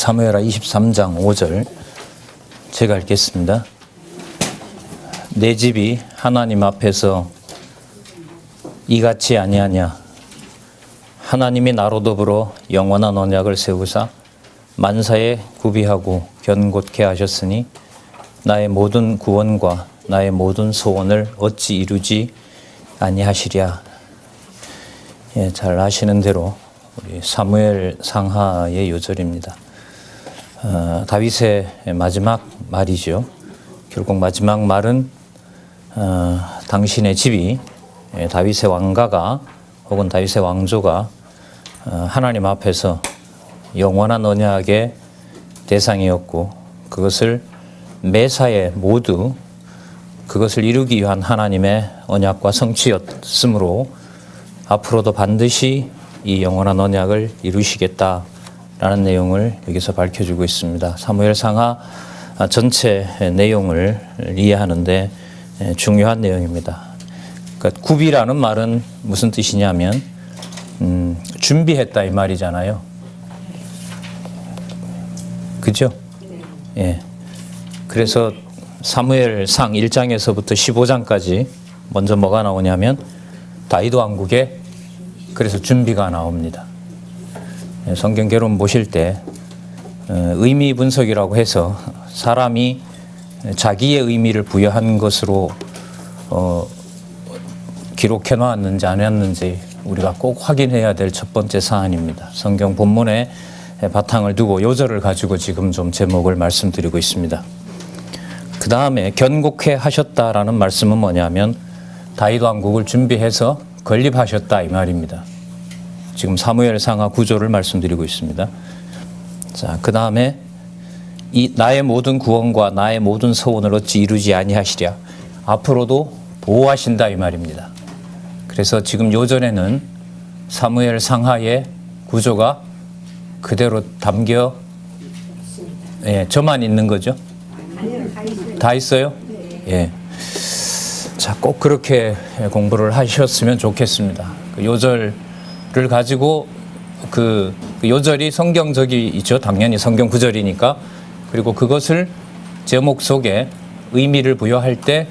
사무엘하 23장 5절 제가 읽겠습니다. 내 집이 하나님 앞에서 이같이 아니하냐. 하나님이 나로 더불어 영원한 언약을 세우사 만사에 구비하고 견고케 하셨으니 나의 모든 구원과 나의 모든 소원을 어찌 이루지 아니하시랴. 예, 잘 아시는 대로 우리 사무엘 상하의 요절입니다. 다윗의 마지막 말이죠. 결국 마지막 말은 당신의 집이 다윗의 왕가가 혹은 다윗의 왕조가 하나님 앞에서 영원한 언약의 대상이었고 그것을 매사에 모두 그것을 이루기 위한 하나님의 언약과 성취였으므로 앞으로도 반드시 이 영원한 언약을 이루시겠다라는 내용을 여기서 밝혀주고 있습니다. 사무엘 상하 전체 내용을 이해하는데 중요한 내용입니다. 그러니까 구비라는 말은 무슨 뜻이냐면 준비했다 이 말이잖아요. 그죠? 예. 그래서 사무엘상 1장에서부터 15장까지 먼저 뭐가 나오냐면 다윗 왕국의 그래서 준비가 나옵니다. 성경 개론 보실 때 의미 분석이라고 해서 사람이 자기의 의미를 부여한 것으로 기록해 놨는지 안 했는지 우리가 꼭 확인해야 될 첫 번째 사안입니다. 성경 본문에 바탕을 두고 요절을 가지고 지금 좀 제목을 말씀드리고 있습니다. 그 다음에 견고케 하셨다라는 말씀은 뭐냐면 다윗 왕국을 준비해서 건립하셨다 이 말입니다. 지금 사무엘 상하 구조를 말씀드리고 있습니다. 자, 그 다음에 이 나의 모든 구원과 나의 모든 소원을 어찌 이루지 아니하시랴. 앞으로도 보호하신다 이 말입니다. 그래서 지금 요전에는 사무엘 상하의 구조가 그대로 담겨 저만 있는 거죠? 다 있어요? 예. 자, 꼭 그렇게 공부를 하셨으면 좋겠습니다. 그 요절을 가지고 그 요절이 성경적이죠. 당연히 성경 구절이니까. 그리고 그것을 제목 속에 의미를 부여할 때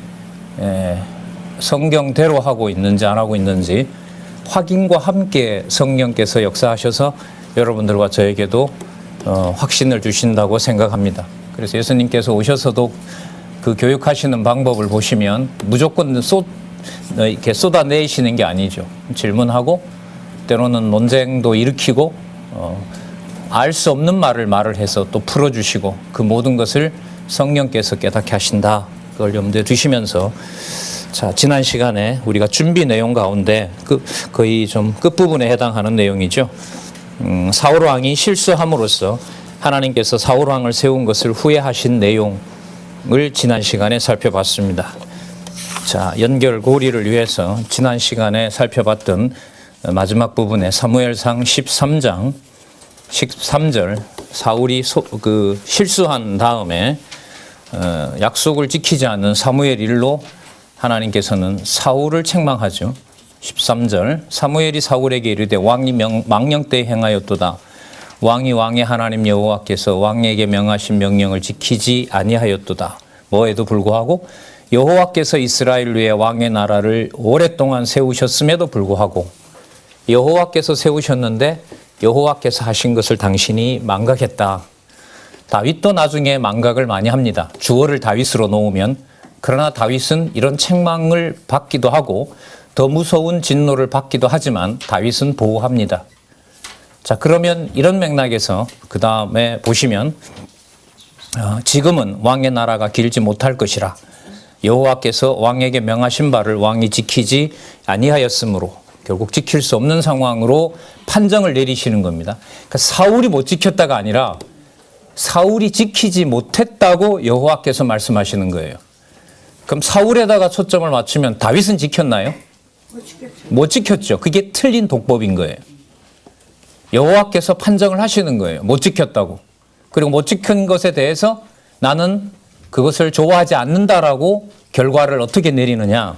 성경대로 하고 있는지 안 하고 있는지 확인과 함께 성령께서 역사하셔서 여러분들과 저에게도 확신을 주신다고 생각합니다. 그래서 예수님께서 오셔서도 그 교육하시는 방법을 보시면 무조건 이렇게 쏟아내시는 게 아니죠. 질문하고 때로는 논쟁도 일으키고 알 수 없는 말을 해서 또 풀어주시고 그 모든 것을 성령께서 깨닫게 하신다. 그걸 염두에 두시면서 자, 지난 시간에 우리가 준비 내용 가운데 거의 좀 끝부분에 해당하는 내용이죠. 사울 왕이 실수함으로써 하나님께서 사울 왕을 세운 것을 후회하신 내용을 지난 시간에 살펴봤습니다. 자, 연결고리를 위해서 지난 시간에 살펴봤던 마지막 부분에 사무엘상 13장 13절 사울이 실수한 다음에 약속을 지키지 않는 사무엘 일로 하나님께서는 사울을 책망하죠. 13절 사무엘이 사울에게 이르되 왕이 망령되이 행하였도다. 왕이 왕의 하나님 여호와께서 왕에게 명하신 명령을 지키지 아니하였도다. 뭐에도 불구하고 여호와께서 이스라엘 위에 왕의 나라를 오랫동안 세우셨음에도 불구하고 여호와께서 세우셨는데 여호와께서 하신 것을 당신이 망각했다. 다윗도 나중에 망각을 많이 합니다. 주어를 다윗으로 놓으면. 그러나 다윗은 이런 책망을 받기도 하고 더 무서운 진노를 받기도 하지만 다윗은 보호합니다. 자, 그러면 이런 맥락에서 그 다음에 보시면 지금은 왕의 나라가 길지 못할 것이라 여호와께서 왕에게 명하신 바를 왕이 지키지 아니하였으므로 결국 지킬 수 없는 상황으로 판정을 내리시는 겁니다. 그러니까 사울이 못 지켰다가 아니라 사울이 지키지 못했다고 여호와께서 말씀하시는 거예요. 그럼 사울에다가 초점을 맞추면 다윗은 지켰나요? 못 지켰죠. 그게 틀린 독법인 거예요. 여호와께서 판정을 하시는 거예요. 못 지켰다고. 그리고 못 지킨 것에 대해서 나는 그것을 좋아하지 않는다라고 결과를 어떻게 내리느냐.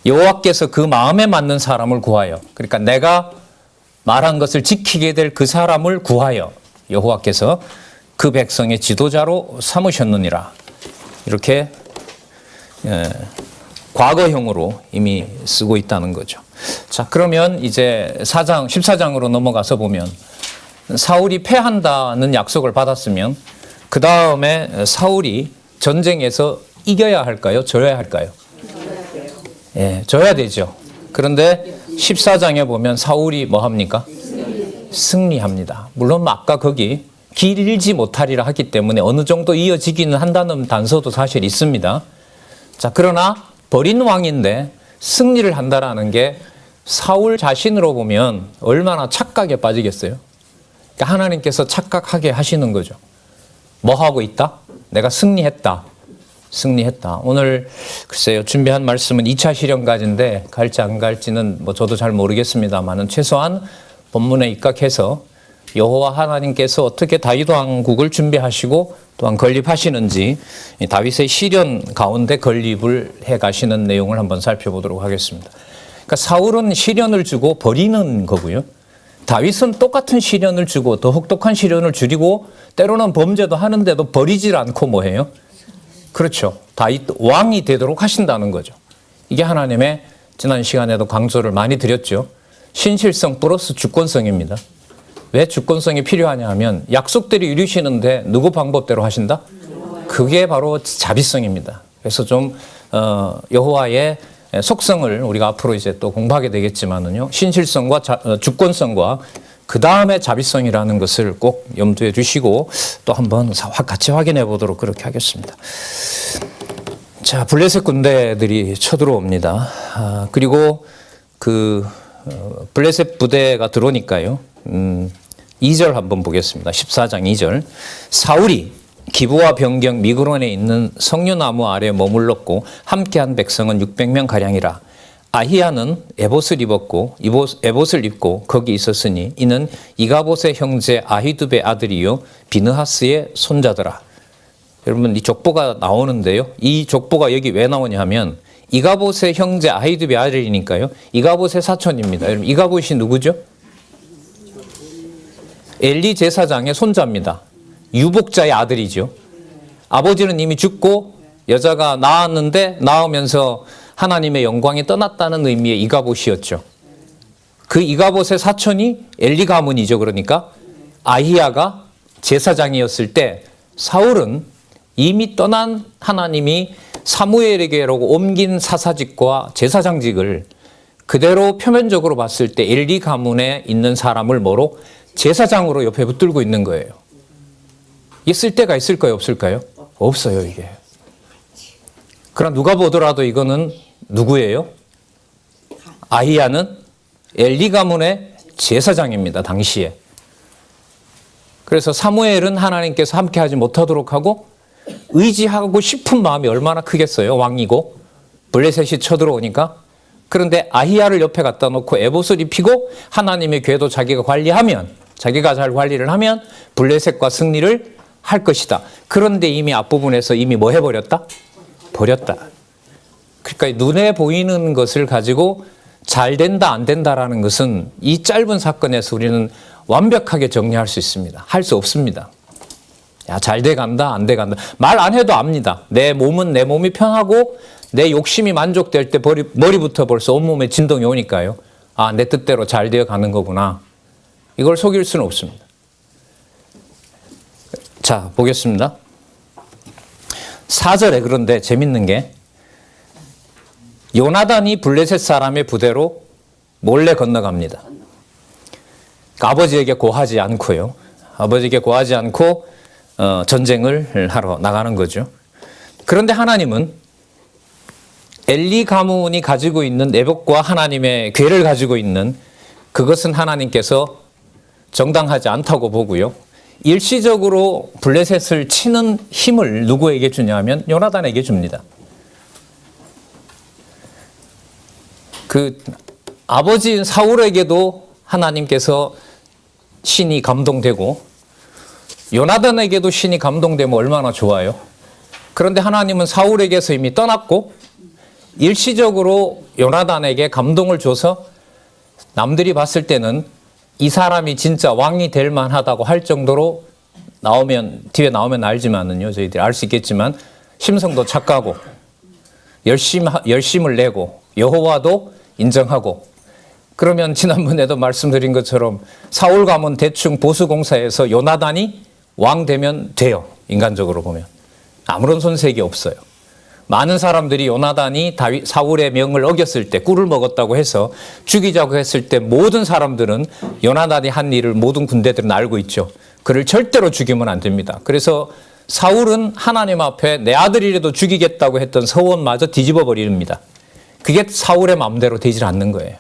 여호와께서 그 마음에 맞는 사람을 구하여, 그러니까 내가 말한 것을 지키게 될 그 사람을 구하여 여호와께서 그 백성의 지도자로 삼으셨느니라. 이렇게 과거형으로 이미 쓰고 있다는 거죠. 자, 그러면 이제 14장으로 넘어가서 보면 사울이 패한다는 약속을 받았으면 그 다음에 사울이 전쟁에서 이겨야 할까요? 져야 할까요? 예, 져야 되죠. 그런데 14장에 보면 사울이 뭐 합니까? 승리합니다. 물론 아까 거기 길지 못하리라 하기 때문에 어느 정도 이어지기는 한다는 단서도 사실 있습니다. 자, 그러나 버린 왕인데 승리를 한다라는 게 사울 자신으로 보면 얼마나 착각에 빠지겠어요? 그러니까 하나님께서 착각하게 하시는 거죠. 뭐 하고 있다? 내가 승리했다. 승리했다. 오늘 글쎄요, 준비한 말씀은 2차 실현까지인데 갈지 안 갈지는 뭐 저도 잘 모르겠습니다만은 최소한 본문에 입각해서 여호와 하나님께서 어떻게 다윗 왕국을 준비하시고 또한 건립하시는지 다윗의 시련 가운데 건립을 해 가시는 내용을 한번 살펴보도록 하겠습니다. 그러니까 사울은 시련을 주고 버리는 거고요. 다윗은 똑같은 시련을 주고 더 혹독한 시련을 줄이고 때로는 범죄도 하는데도 버리질 않고 뭐 해요? 그렇죠. 다윗 왕이 되도록 하신다는 거죠. 이게 하나님의 지난 시간에도 강조를 많이 드렸죠. 신실성 플러스 주권성입니다. 왜 주권성이 필요하냐 하면 약속대로 이루시는데 누구 방법대로 하신다? 그게 바로 자비성입니다. 그래서 좀 여호와의 속성을 우리가 앞으로 이제 또 공부하게 되겠지만은요. 신실성과 주권성과 그 다음에 자비성이라는 것을 꼭 염두에 두시고 또 한번 같이 확인해 보도록 그렇게 하겠습니다. 자, 블레셋 군대들이 쳐들어옵니다. 그리고 그 블레셋 부대가 들어오니까요. 2절 한번 보겠습니다. 14장 2절. 사울이 기브와 변경 미그론에 있는 석류나무 아래 머물렀고 함께한 백성은 600명 가량이라. 아히야는 에봇을 입고 거기 있었으니 이는 이가봇의 형제 아히두베의 아들이요 비느하스의 손자더라. 여러분 이 족보가 나오는데요. 이 족보가 여기 왜 나오냐 하면 이가봇의 형제 아히두베의 아들이니까요. 이가봇의 사촌입니다. 여러분 이가봇이 누구죠? 엘리 제사장의 손자입니다. 유복자의 아들이죠. 아버지는 이미 죽고 여자가 낳았는데 낳으면서 하나님의 영광이 떠났다는 의미의 이가봇이었죠. 그 이가봇의 사촌이 엘리 가문이죠. 그러니까 아히야가 제사장이었을 때 사울은 이미 떠난 하나님이 사무엘에게로 옮긴 사사직과 제사장직을 그대로 표면적으로 봤을 때 엘리 가문에 있는 사람을 뭐로? 제사장으로 옆에 붙들고 있는 거예요. 이게 쓸데가 있을까요? 없을까요? 없어요, 이게. 그러나 누가 보더라도 이거는 누구예요? 아히야는 엘리 가문의 제사장입니다, 당시에. 그래서 사무엘은 하나님께서 함께 하지 못하도록 하고 의지하고 싶은 마음이 얼마나 크겠어요, 왕이고. 블레셋이 쳐들어오니까. 그런데 아히야를 옆에 갖다 놓고 에봇을 입히고 하나님의 궤도 자기가 관리하면, 자기가 잘 관리를 하면 블레셋과 승리를 할 것이다. 그런데 이미 앞부분에서 이미 뭐 해버렸다? 버렸다. 그러니까 눈에 보이는 것을 가지고 잘 된다 안 된다라는 것은 이 짧은 사건에서 우리는 완벽하게 정리할 수 있습니다. 할 수 없습니다. 야, 잘 돼간다 안 돼간다. 말 안 해도 압니다. 내 몸은 내 몸이 편하고 내 욕심이 만족될 때 머리부터 벌써 온몸에 진동이 오니까요. 아, 내 뜻대로 잘 되어 가는 거구나. 이걸 속일 수는 없습니다. 자, 보겠습니다. 4절에 그런데 재밌는 게 요나단이 블레셋 사람의 부대로 몰래 건너갑니다. 그러니까 아버지에게 고하지 않고요. 아버지에게 고하지 않고 전쟁을 하러 나가는 거죠. 그런데 하나님은 엘리 가문이 가지고 있는 내복과 하나님의 궤를 가지고 있는 그것은 하나님께서 정당하지 않다고 보고요. 일시적으로 블레셋을 치는 힘을 누구에게 주냐면 요나단에게 줍니다. 그 아버지인 사울에게도 하나님께서 신이 감동되고 요나단에게도 신이 감동되면 얼마나 좋아요. 그런데 하나님은 사울에게서 이미 떠났고 일시적으로 요나단에게 감동을 줘서 남들이 봤을 때는 이 사람이 진짜 왕이 될 만하다고 할 정도로 뒤에 나오면 알지만은요, 저희들이 알 수 있겠지만 심성도 착하고 열심을 내고 여호와도 인정하고, 그러면 지난번에도 말씀드린 것처럼 사울 가문 대충 보수공사에서 요나단이 왕 되면 돼요. 인간적으로 보면 아무런 손색이 없어요. 많은 사람들이 요나단이 사울의 명을 어겼을 때, 꿀을 먹었다고 해서 죽이자고 했을 때 모든 사람들은 요나단이 한 일을 모든 군대들은 알고 있죠. 그를 절대로 죽이면 안 됩니다. 그래서 사울은 하나님 앞에 내 아들이라도 죽이겠다고 했던 서원마저 뒤집어 버립니다. 그게 사울의 마음대로 되질 않는 거예요.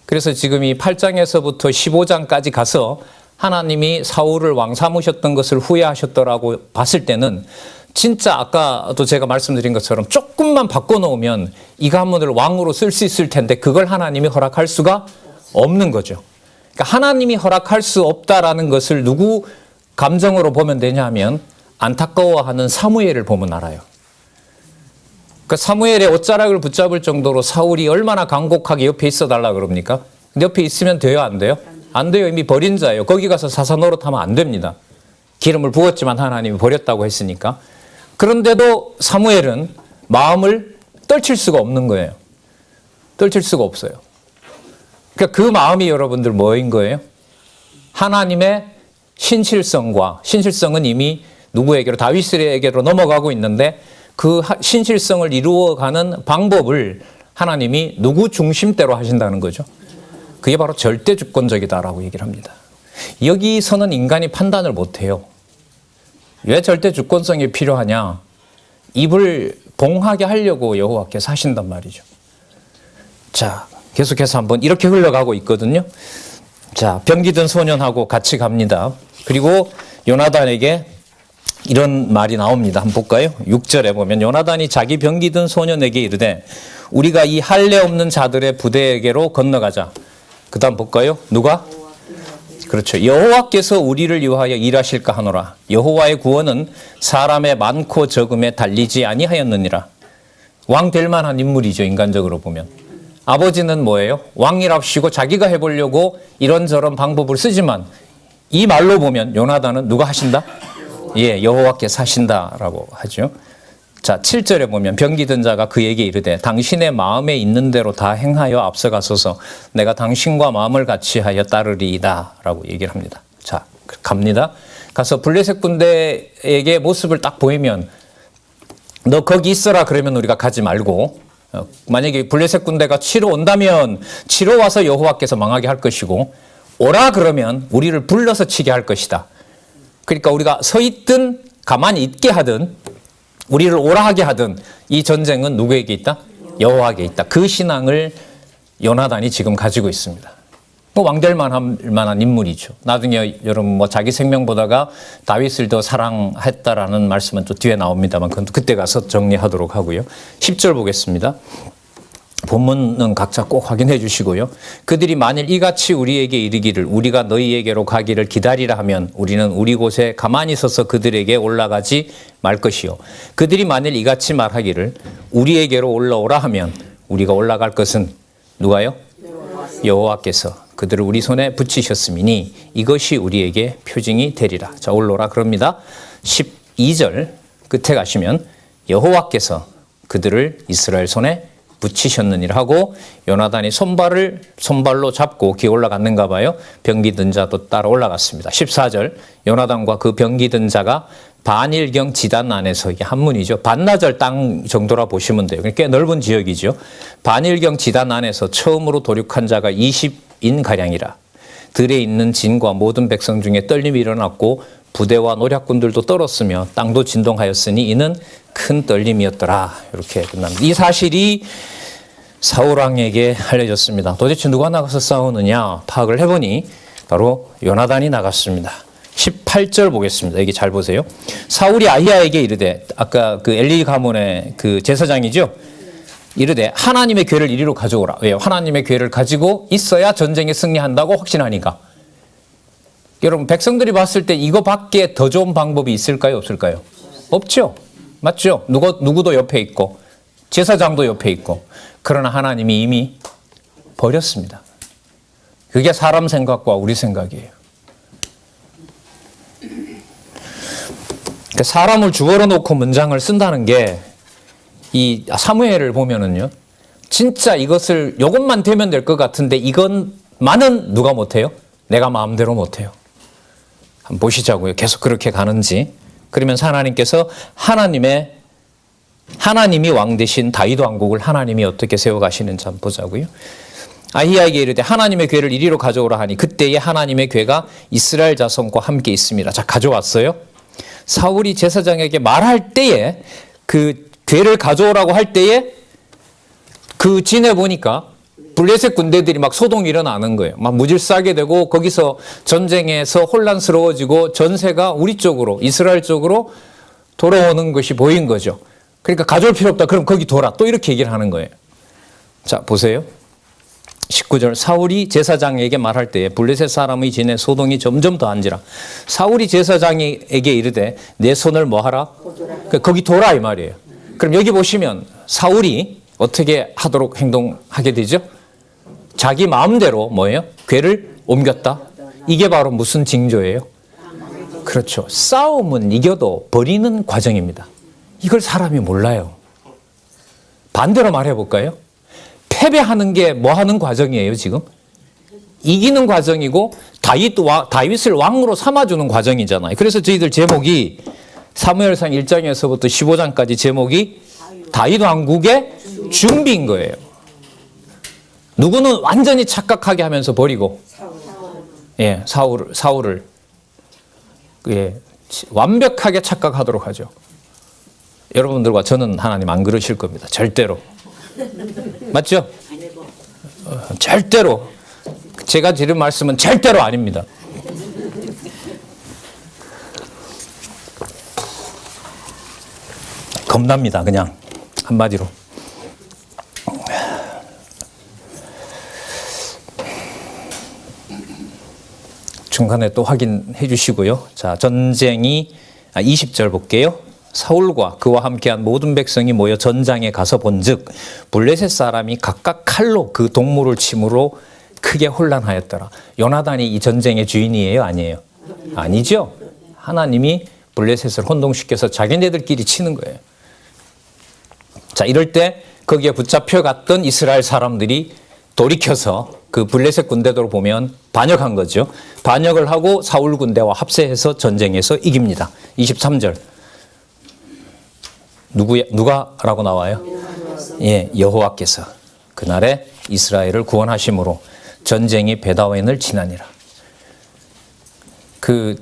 그래서 지금 이 8장에서부터 15장까지 가서 하나님이 사울을 왕 삼으셨던 것을 후회하셨더라고 봤을 때는 진짜 아까도 제가 말씀드린 것처럼 조금만 바꿔놓으면 이 가문을 왕으로 쓸 수 있을 텐데 그걸 하나님이 허락할 수가 없는 거죠. 그러니까 하나님이 허락할 수 없다라는 것을 누구 감정으로 보면 되냐 하면 안타까워하는 사무엘을 보면 알아요. 그 사무엘의 옷자락을 붙잡을 정도로 사울이 얼마나 간곡하게 옆에 있어 달라 그럽니까? 근데 옆에 있으면 돼요, 안 돼요? 안 돼요. 이미 버린 자예요. 거기 가서 사사 노릇하면 안 됩니다. 기름을 부었지만 하나님이 버렸다고 했으니까. 그런데도 사무엘은 마음을 떨칠 수가 없는 거예요. 떨칠 수가 없어요. 그러니까 그 마음이 여러분들 뭐인 거예요? 하나님의 신실성은 이미 누구에게로, 다윗에게로 넘어가고 있는데 그 신실성을 이루어가는 방법을 하나님이 누구 중심대로 하신다는 거죠. 그게 바로 절대 주권적이다라고 얘기를 합니다. 여기서는 인간이 판단을 못해요. 왜 절대 주권성이 필요하냐? 입을 봉하게 하려고 여호와께서 하신단 말이죠. 자, 계속해서 한번 이렇게 흘러가고 있거든요. 자, 병기든 소년하고 같이 갑니다. 그리고 요나단에게 이런 말이 나옵니다. 한번 볼까요? 6절에 보면 요나단이 자기 병기든 소년에게 이르되 우리가 이 할례 없는 자들의 부대에게로 건너가자. 그 다음 볼까요? 누가? 그렇죠. 여호와께서 우리를 위하여 일하실까 하노라. 여호와의 구원은 사람의 많고 적음에 달리지 아니하였느니라. 왕 될 만한 인물이죠. 인간적으로 보면. 아버지는 뭐예요? 왕이랍시고 자기가 해보려고 이런저런 방법을 쓰지만 이 말로 보면 요나단은 누가 하신다? 예, 여호와께서 하신다라고 하죠. 자, 7절에 보면 병기든 자가 그에게 이르되 당신의 마음에 있는 대로 다 행하여 앞서가소서 내가 당신과 마음을 같이 하여 따르리이다 라고 얘기를 합니다. 자, 갑니다. 가서 블레셋 군대에게 모습을 딱 보이면 너 거기 있어라 그러면 우리가 가지 말고, 만약에 블레셋 군대가 치러 온다면 치러 와서 여호와께서 망하게 할 것이고 오라 그러면 우리를 불러서 치게 할 것이다. 그러니까 우리가 서 있든 가만히 있게 하든 우리를 오라 하게 하든 이 전쟁은 누구에게 있다? 여호와에게 있다. 그 신앙을 요나단이 지금 가지고 있습니다. 왕될 만한 인물이죠. 나중에 여러분 자기 생명보다가 다윗을 더 사랑했다라는 말씀은 또 뒤에 나옵니다만 그건 그때 가서 정리하도록 하고요. 10절 보겠습니다. 본문은 각자 꼭 확인해 주시고요. 그들이 만일 이같이 우리에게 이르기를 우리가 너희에게로 가기를 기다리라 하면 우리는 우리 곳에 가만히 서서 그들에게 올라가지 말 것이요. 그들이 만일 이같이 말하기를 우리에게로 올라오라 하면 우리가 올라갈 것은 누가요? 여호와께서 그들을 우리 손에 붙이셨음이니 이것이 우리에게 표징이 되리라. 자, 올라오라 그럽니다. 12절 끝에 가시면 여호와께서 그들을 이스라엘 손에 붙이셨느니라 하고 요나단이 손발로 잡고 기어 올라갔는가 봐요. 병기든 자도 따라 올라갔습니다. 14절 요나단과 그 병기든 자가 반일경 지단 안에서, 이게 한문이죠. 반나절 땅 정도라 보시면 돼요. 꽤 넓은 지역이죠. 반일경 지단 안에서 처음으로 도륙한 자가 20인가량이라. 들에 있는 진과 모든 백성 중에 떨림이 일어났고 부대와 노략군들도 떨었으며 땅도 진동하였으니 이는 큰 떨림이었더라. 이렇게 끝납니다. 이 사실이 사울왕에게 알려졌습니다. 도대체 누가 나가서 싸우느냐 파악을 해보니 바로 요나단이 나갔습니다. 18절 보겠습니다. 여기 잘 보세요. 사울이 아히야에게 이르되, 아까 그 엘리 가문의 그 제사장이죠. 이르되 하나님의 궤를 이리로 가져오라. 왜요? 하나님의 궤를 가지고 있어야 전쟁에 승리한다고 확신하니까. 여러분 백성들이 봤을 때 이거밖에 더 좋은 방법이 있을까요? 없을까요? 없죠. 맞죠? 누구도 옆에 있고 제사장도 옆에 있고. 그러나 하나님이 이미 버렸습니다. 그게 사람 생각과 우리 생각이에요. 사람을 주어로 놓고 문장을 쓴다는 게 이 사무엘을 보면은요, 진짜 요것만 되면 될 것 같은데 이것만은 누가 못해요? 내가 마음대로 못해요. 한번 보시자고요. 계속 그렇게 가는지. 그러면서 하나님께서 하나님이 왕 대신 다윗 왕국을 하나님이 어떻게 세워가시는지 한번 보자고요. 아히야에게 이르되 하나님의 궤를 이리로 가져오라 하니 그때에 하나님의 궤가 이스라엘 자손과 함께 있습니다. 자, 가져왔어요. 사울이 제사장에게 말할 때에 그 궤를 가져오라고 할 때에 그 진에 보니까 블레셋 군대들이 막 소동이 일어나는 거예요. 막 무질서하게 되고 거기서 전쟁에서 혼란스러워지고 전세가 우리 쪽으로 이스라엘 쪽으로 돌아오는 것이 보인 거죠. 그러니까 가져올 필요 없다. 그럼 거기 돌아. 또 이렇게 얘기를 하는 거예요. 자, 보세요. 19절 사울이 제사장에게 말할 때에 블레셋 사람의 진에 소동이 점점 더한지라 사울이 제사장에게 이르되 내 손을 뭐하라? 거기 돌아 이 말이에요. 그럼 여기 보시면 사울이 어떻게 하도록 행동하게 되죠? 자기 마음대로 뭐예요? 궤를 옮겼다. 이게 바로 무슨 징조예요? 그렇죠. 싸움은 이겨도 버리는 과정입니다. 이걸 사람이 몰라요. 반대로 말해볼까요? 패배하는 게 뭐 하는 과정이에요, 지금? 이기는 과정이고 다윗을 왕으로 삼아주는 과정이잖아요. 그래서 저희들 제목이 사무엘상 1장에서부터 15장까지 제목이 다윗 왕국의 준비인 거예요. 누구는 완전히 착각하게 하면서 버리고, 예, 사울을 예, 완벽하게 착각하도록 하죠. 여러분들과 저는 하나님 안 그러실 겁니다. 절대로. 맞죠? 절대로. 제가 드린 말씀은 절대로 아닙니다. 겁납니다. 그냥 한마디로. 중간에 또 확인해 주시고요. 자, 전쟁이 20절 볼게요. 사울과 그와 함께한 모든 백성이 모여 전장에 가서 본즉 블레셋 사람이 각각 칼로 그 동물을 침으로 크게 혼란하였더라. 요나단이 이 전쟁의 주인이에요? 아니에요? 아니죠. 하나님이 블레셋을 혼동시켜서 자기네들끼리 치는 거예요. 자, 이럴 때 거기에 붙잡혀갔던 이스라엘 사람들이 돌이켜서 그 블레셋 군대로 보면 반역한 거죠. 반역을 하고 사울 군대와 합세해서 전쟁에서 이깁니다. 23절. 누가라고 나와요? 예, 여호와께서 그날에 이스라엘을 구원하심으로 전쟁이 베다웬을 지나니라. 그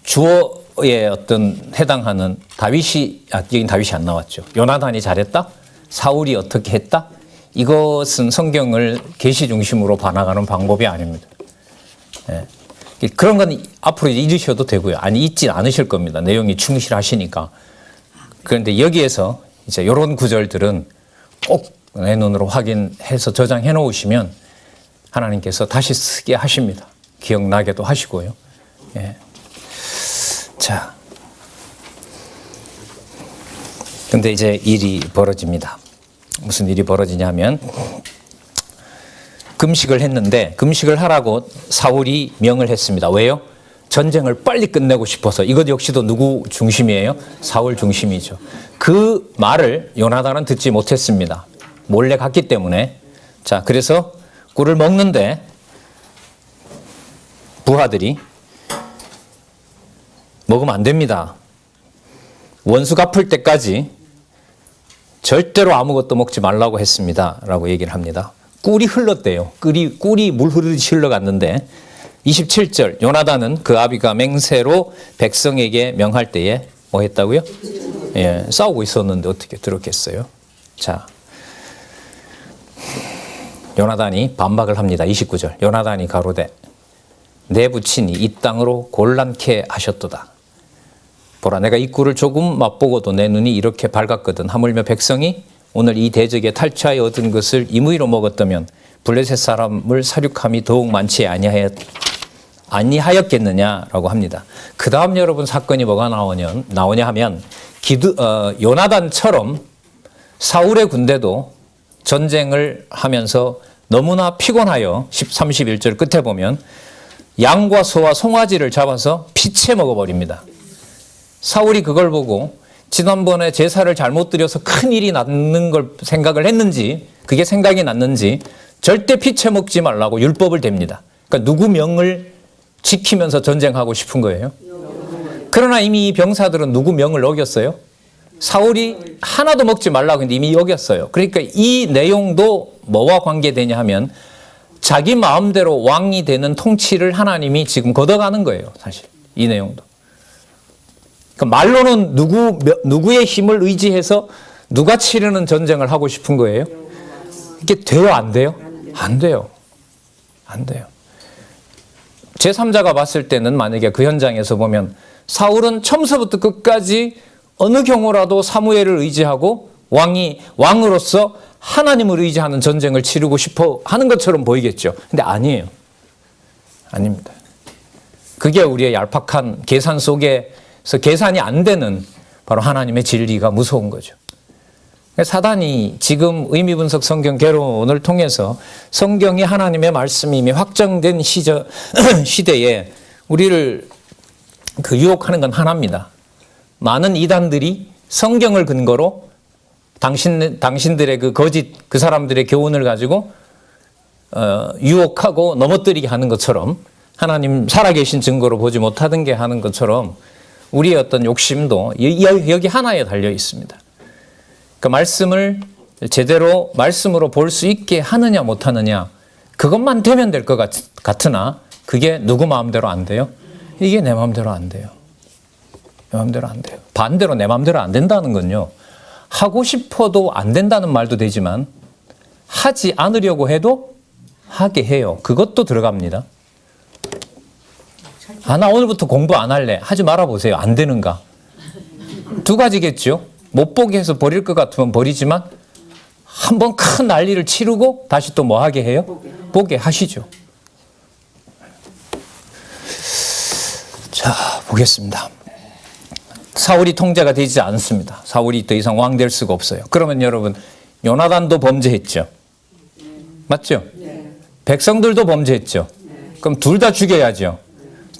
주어에 어떤 해당하는 여긴 다윗이 안 나왔죠. 요나단이 잘했다? 사울이 어떻게 했다? 이것은 성경을 계시 중심으로 봐나가는 방법이 아닙니다. 예. 그런 건 앞으로 잊으셔도 되고요. 아니, 잊지 않으실 겁니다. 내용이 충실하시니까. 그런데 여기에서 이제 이런 구절들은 꼭 내 눈으로 확인해서 저장해 놓으시면 하나님께서 다시 쓰게 하십니다. 기억나게도 하시고요. 예. 자. 근데 이제 일이 벌어집니다. 무슨 일이 벌어지냐면 금식을 했는데 금식을 하라고 사울이 명을 했습니다. 왜요? 전쟁을 빨리 끝내고 싶어서. 이것 역시도 누구 중심이에요? 사울 중심이죠. 그 말을 요나단은 듣지 못했습니다. 몰래 갔기 때문에. 자, 그래서 꿀을 먹는데 부하들이 먹으면 안 됩니다. 원수 갚을 때까지 절대로 아무것도 먹지 말라고 했습니다. 라고 얘기를 합니다. 꿀이 흘렀대요. 꿀이 물 흐르듯이 흘러갔는데 27절 요나단은 그 아비가 맹세로 백성에게 명할 때에 뭐 했다고요? 예, 싸우고 있었는데 어떻게 들었겠어요? 자, 요나단이 반박을 합니다. 29절 요나단이 가로되 내 부친이 이 땅으로 곤란케 하셨도다. 보라, 내가 이 꿀을 조금 맛보고도 내 눈이 이렇게 밝았거든. 하물며 백성이 오늘 이 대적에 탈취하여 얻은 것을 임의로 먹었다면 블레셋 사람을 사륙함이 더욱 많지 아니하였겠느냐라고 합니다. 그 다음 여러분 사건이 뭐가 나오냐 하면 요나단처럼 사울의 군대도 전쟁을 하면서 너무나 피곤하여 31절 끝에 보면 양과 소와 송아지를 잡아서 피채 먹어버립니다. 사울이 그걸 보고 지난번에 제사를 잘못 드려서 큰일이 났는 걸 생각을 했는지, 그게 생각이 났는지 절대 피채 먹지 말라고 율법을 댑니다. 그러니까 누구 명을 지키면서 전쟁하고 싶은 거예요. 그러나 이미 이 병사들은 누구 명을 어겼어요? 사울이 하나도 먹지 말라고 했는데 이미 어겼어요. 그러니까 이 내용도 뭐와 관계되냐 하면 자기 마음대로 왕이 되는 통치를 하나님이 지금 걷어가는 거예요. 사실 이 내용도. 그러니까 말로는 누구의 힘을 의지해서 누가 치르는 전쟁을 하고 싶은 거예요. 이게 돼요, 안 돼요? 안 돼요. 안 돼요. 제3자가 봤을 때는 만약에 그 현장에서 보면 사울은 처음부터 끝까지 어느 경우라도 사무엘을 의지하고 왕으로서 하나님을 의지하는 전쟁을 치르고 싶어 하는 것처럼 보이겠죠. 근데 아니에요. 아닙니다. 그게 우리의 얄팍한 계산 속에서 계산이 안 되는 바로 하나님의 진리가 무서운 거죠. 사단이 지금 의미분석 성경 개론을 통해서 성경이 하나님의 말씀이 이미 확정된 시대에 우리를 유혹하는 건 하나입니다. 많은 이단들이 성경을 근거로 당신들의 그 거짓, 그 사람들의 교훈을 가지고 유혹하고 넘어뜨리게 하는 것처럼, 하나님 살아계신 증거로 보지 못하던 게 하는 것처럼 우리의 어떤 욕심도 여기 하나에 달려 있습니다. 그 말씀을 제대로 말씀으로 볼 수 있게 하느냐 못하느냐, 그것만 되면 될 것 같으나 그게 누구 마음대로 안 돼요? 이게 내 마음대로 안 돼요. 내 마음대로 안 돼요. 반대로 내 마음대로 안 된다는 건요, 하고 싶어도 안 된다는 말도 되지만 하지 않으려고 해도 하게 해요. 그것도 들어갑니다. 나 오늘부터 공부 안 할래. 하지 말아보세요. 안 되는가? 두 가지겠죠. 못 보게 해서 버릴 것 같으면 버리지만 한번 큰 난리를 치르고 다시 또 뭐 하게 해요? 보게 하시죠. 자, 보겠습니다. 사울이 통제가 되지 않습니다. 사울이 더 이상 왕 될 수가 없어요. 그러면 여러분, 요나단도 범죄했죠. 맞죠? 백성들도 범죄했죠. 그럼 둘 다 죽여야죠.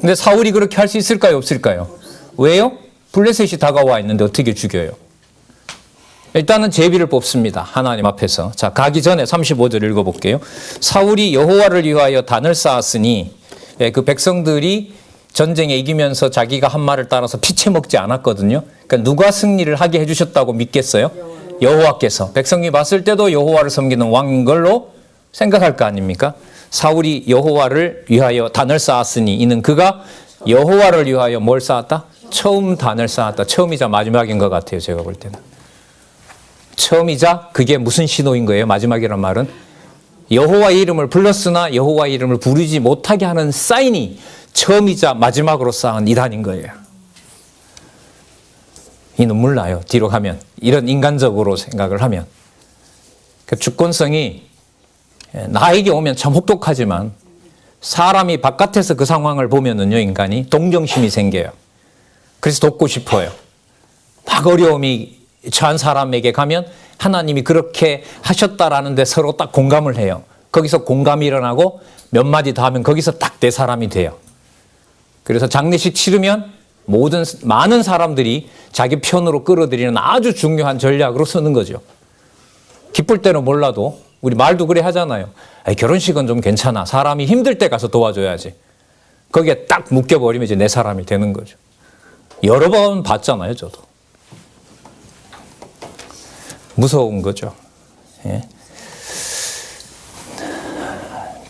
근데 사울이 그렇게 할 수 있을까요? 없을까요? 왜요? 블레셋이 다가와 있는데 어떻게 죽여요? 일단은 제비를 뽑습니다. 하나님 앞에서. 자, 가기 전에 35절 읽어볼게요. 사울이 여호와를 위하여 단을 쌓았으니, 그 백성들이 전쟁에 이기면서 자기가 한 말을 따라서 피채 먹지 않았거든요. 그러니까 누가 승리를 하게 해주셨다고 믿겠어요? 여호와께서. 백성이 봤을 때도 여호와를 섬기는 왕인 걸로 생각할 거 아닙니까? 사울이 여호와를 위하여 단을 쌓았으니 이는 그가 여호와를 위하여 뭘 쌓았다? 처음 단을 쌓았다. 처음이자 마지막인 것 같아요. 제가 볼 때는. 처음이자 그게 무슨 신호인 거예요? 마지막이란 말은 여호와의 이름을 불렀으나 여호와의 이름을 부르지 못하게 하는 사인이 처음이자 마지막으로 쌓은 이단인 거예요. 이 눈물 나요. 뒤로 가면. 이런 인간적으로 생각을 하면. 그 주권성이 나에게 오면 참 혹독하지만 사람이 바깥에서 그 상황을 보면은요, 인간이 동정심이 생겨요. 그래서 돕고 싶어요. 막 어려움이 처한 사람에게 가면 하나님이 그렇게 하셨다라는 데 서로 딱 공감을 해요. 거기서 공감이 일어나고 몇 마디 더 하면 거기서 딱 내 사람이 돼요. 그래서 장례식 치르면 많은 사람들이 자기 편으로 끌어들이는 아주 중요한 전략으로 쓰는 거죠. 기쁠 때는 몰라도 우리 말도 그래 하잖아요. 결혼식은 좀 괜찮아. 사람이 힘들 때 가서 도와줘야지. 거기에 딱 묶여버리면 이제 내 사람이 되는 거죠. 여러 번 봤잖아요, 저도. 무서운 거죠. 예.